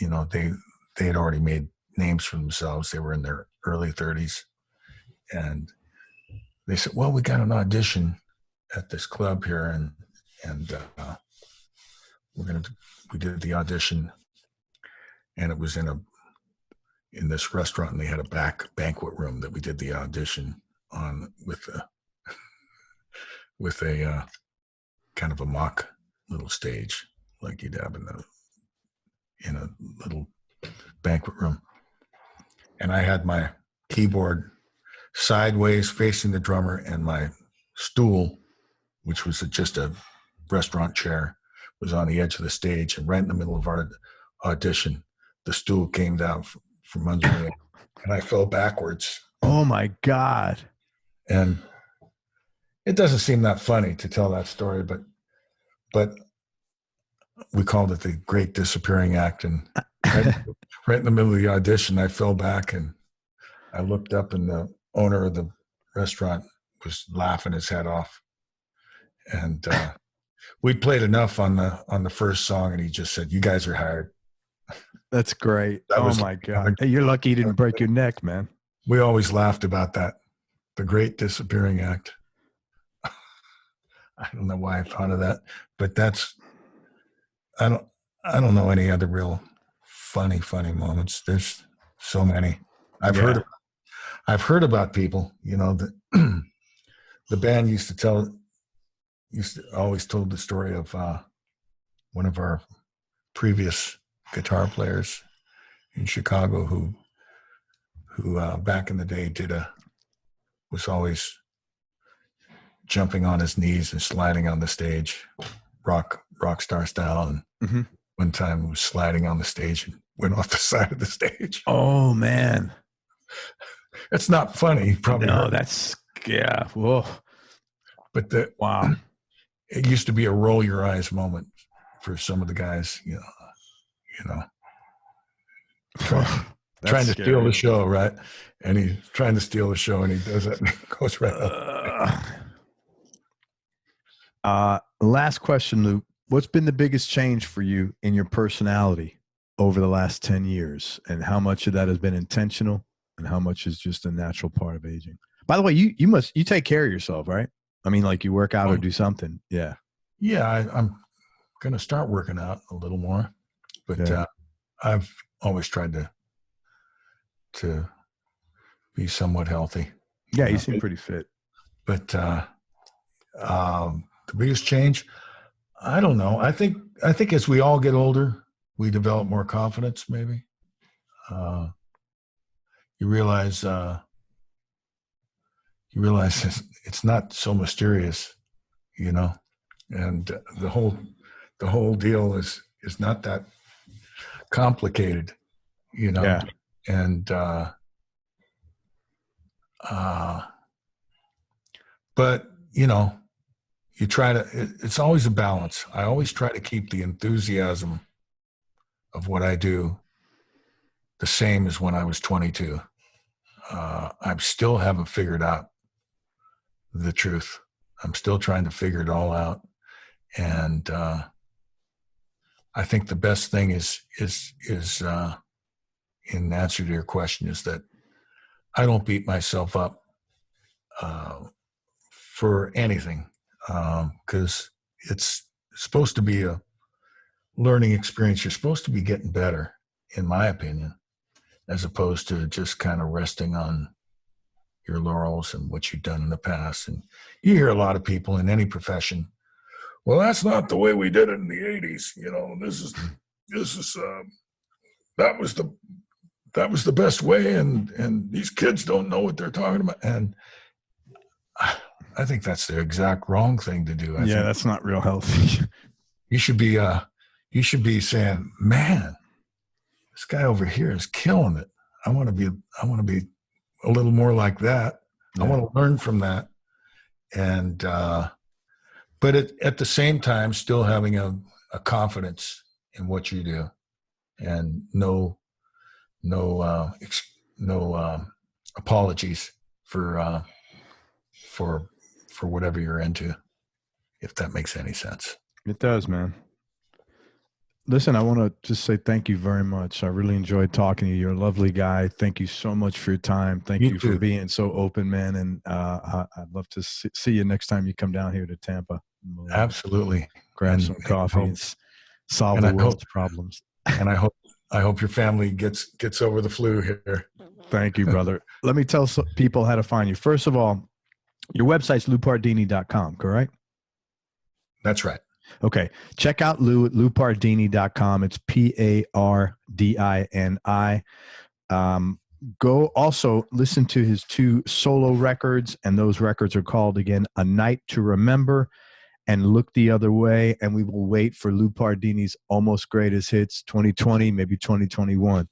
had already made names for themselves. They were in their early 30s. And they said, well, we got an audition at this club here, and we did the audition, and it was in this restaurant, and they had a back banquet room that we did the audition on with a kind of a mock little stage like you'd have in a little banquet room. And I had my keyboard sideways facing the drummer, and my stool, which was just a restaurant chair, was on the edge of the stage. And right in the middle of our audition, the stool came down from under me, and I fell backwards. Oh my God. And it doesn't seem that funny to tell that story, but we called it the Great Disappearing Act. And right in the middle of the audition, I fell back, and I looked up, and the owner of the restaurant was laughing his head off. And we played enough on the first song, and he just said, "You guys are hired." That's great. Oh my God. Hey, you're lucky you didn't break your neck, man. We always laughed about that. The Great Disappearing Act. I don't know why I thought of that, but I don't know any other real funny moments. There's so many. I've heard about people, you know, that the band used to always told the story of one of our previous guitar players in Chicago who back in the day was always jumping on his knees and sliding on the stage, rock star style. And one time he was sliding on the stage and went off the side of the stage. Oh man. It's not funny. Probably. No, that's, yeah. Whoa. But wow. It used to be a roll your eyes moment for some of the guys, you know, trying to steal the show, right? And he's trying to steal the show, and he does it, and it goes right up. Last question, Lou. What's been the biggest change for you in your personality over the last 10 years? And how much of that has been intentional, and how much is just a natural part of aging? By the way, you take care of yourself, right? I mean, like you work out or do something. Yeah. Yeah. I'm going to start working out a little more, but I've always tried to be somewhat healthy. Yeah. You seem pretty fit, but The biggest change, I don't know. I think as we all get older, we develop more confidence. Maybe you realize it's not so mysterious, you know, and the whole deal is not that complicated, you know. Yeah. And but you know, you try to. It's always a balance. I always try to keep the enthusiasm of what I do the same as when I was 22. I still haven't figured out the truth. I'm still trying to figure it all out, and I think the best thing is in answer to your question, is that I don't beat myself up for anything, because it's supposed to be a learning experience. You're supposed to be getting better, in my opinion, as opposed to just kind of resting on your laurels and what you've done in the past. And you hear a lot of people in any profession, well, that's not the way we did it in the 80s. You know, that was the best way. And these kids don't know what they're talking about. And I think that's the exact wrong thing to do. I think that's not real healthy. You should be saying, man, this guy over here is killing it. I want to be a little more like that. Yeah. I want to learn from that. And, but at the same time, still having a confidence in what you do, and no apologies for whatever you're into, if that makes any sense. It does, man. Listen, I want to just say thank you very much. I really enjoyed talking to you. You're a lovely guy. Thank you so much for your time. Thank you for being so open, man. And I'd love to see you next time you come down here to Tampa. Absolutely. Grab some coffee and solve the world's problems. And I hope your family gets over the flu here. Thank you, brother. Let me tell people how to find you. First of all, your website's loupardini.com, correct? That's right. Okay. Check out Lou at loupardini.com. It's Pardini. Go also listen to his 2 solo records, and those records are called, again, A Night to Remember and Look the Other Way. And we will wait for Lou Pardini's Almost Greatest Hits 2020, maybe 2021.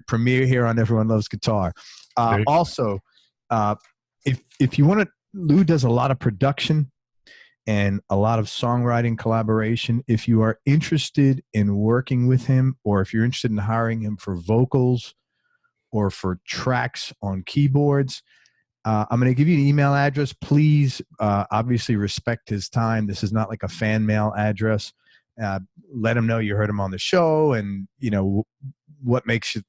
Premiere here on Everyone Loves Guitar. Also, if you want to, Lou does a lot of production and a lot of songwriting collaboration. If you are interested in working with him, or if you're interested in hiring him for vocals or for tracks on keyboards, I'm going to give you an email address. Please, obviously respect his time. This is not like a fan mail address. Let him know you heard him on the show, and what makes you,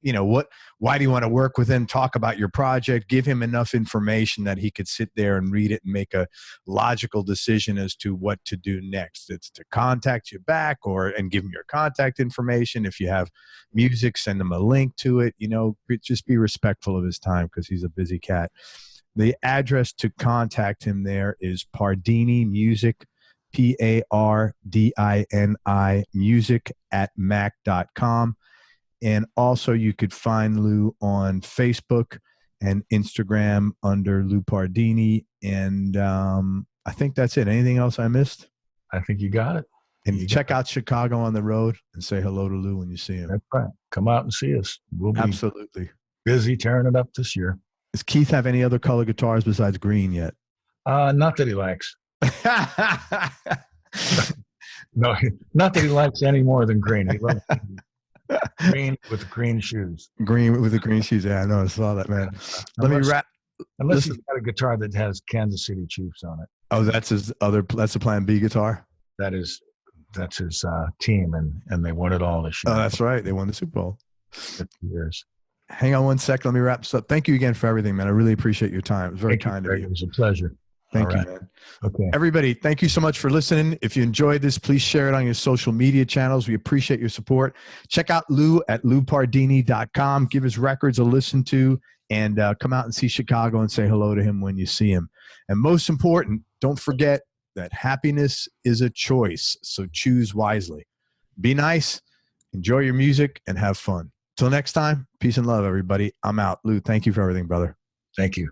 why do you want to work with him? Talk about your project. Give him enough information that he could sit there and read it and make a logical decision as to what to do next. It's to contact you back and give him your contact information. If you have music, send him a link to it. Just be respectful of his time, because he's a busy cat. The address to contact him there is Pardini Music, Pardini music @mac.com. And also you could find Lou on Facebook and Instagram under Lou Pardini. And I think that's it. Anything else I missed? I think you got it. And check out Chicago on the road and say hello to Lou when you see him. That's right. Come out and see us. We'll be absolutely busy tearing it up this year. Does Keith have any other color guitars besides green yet? Not that he likes. No, not that he likes any more than green. He loves green with the green shoes. Green with the green shoes. Yeah, I know. I saw that, man. Unless he's got a guitar that has Kansas City Chiefs on it. Oh, that's his that's the Plan B guitar? That's his team, and they won it all this year. Oh, that's right. They won the Super Bowl. 50 years. Hang on one second. Let me wrap this up. Thank you again for everything, man. I really appreciate your time. It was very kind of you. It was a pleasure. Thank you, man. Okay. Everybody, thank you so much for listening. If you enjoyed this, please share it on your social media channels. We appreciate your support. Check out Lou at loupardini.com. Give his records a listen to, and come out and see Chicago and say hello to him when you see him. And most important, don't forget, that happiness is a choice, so choose wisely. Be nice, enjoy your music, and have fun. Till next time, peace and love, everybody. I'm out. Lou, thank you for everything, brother. Thank you.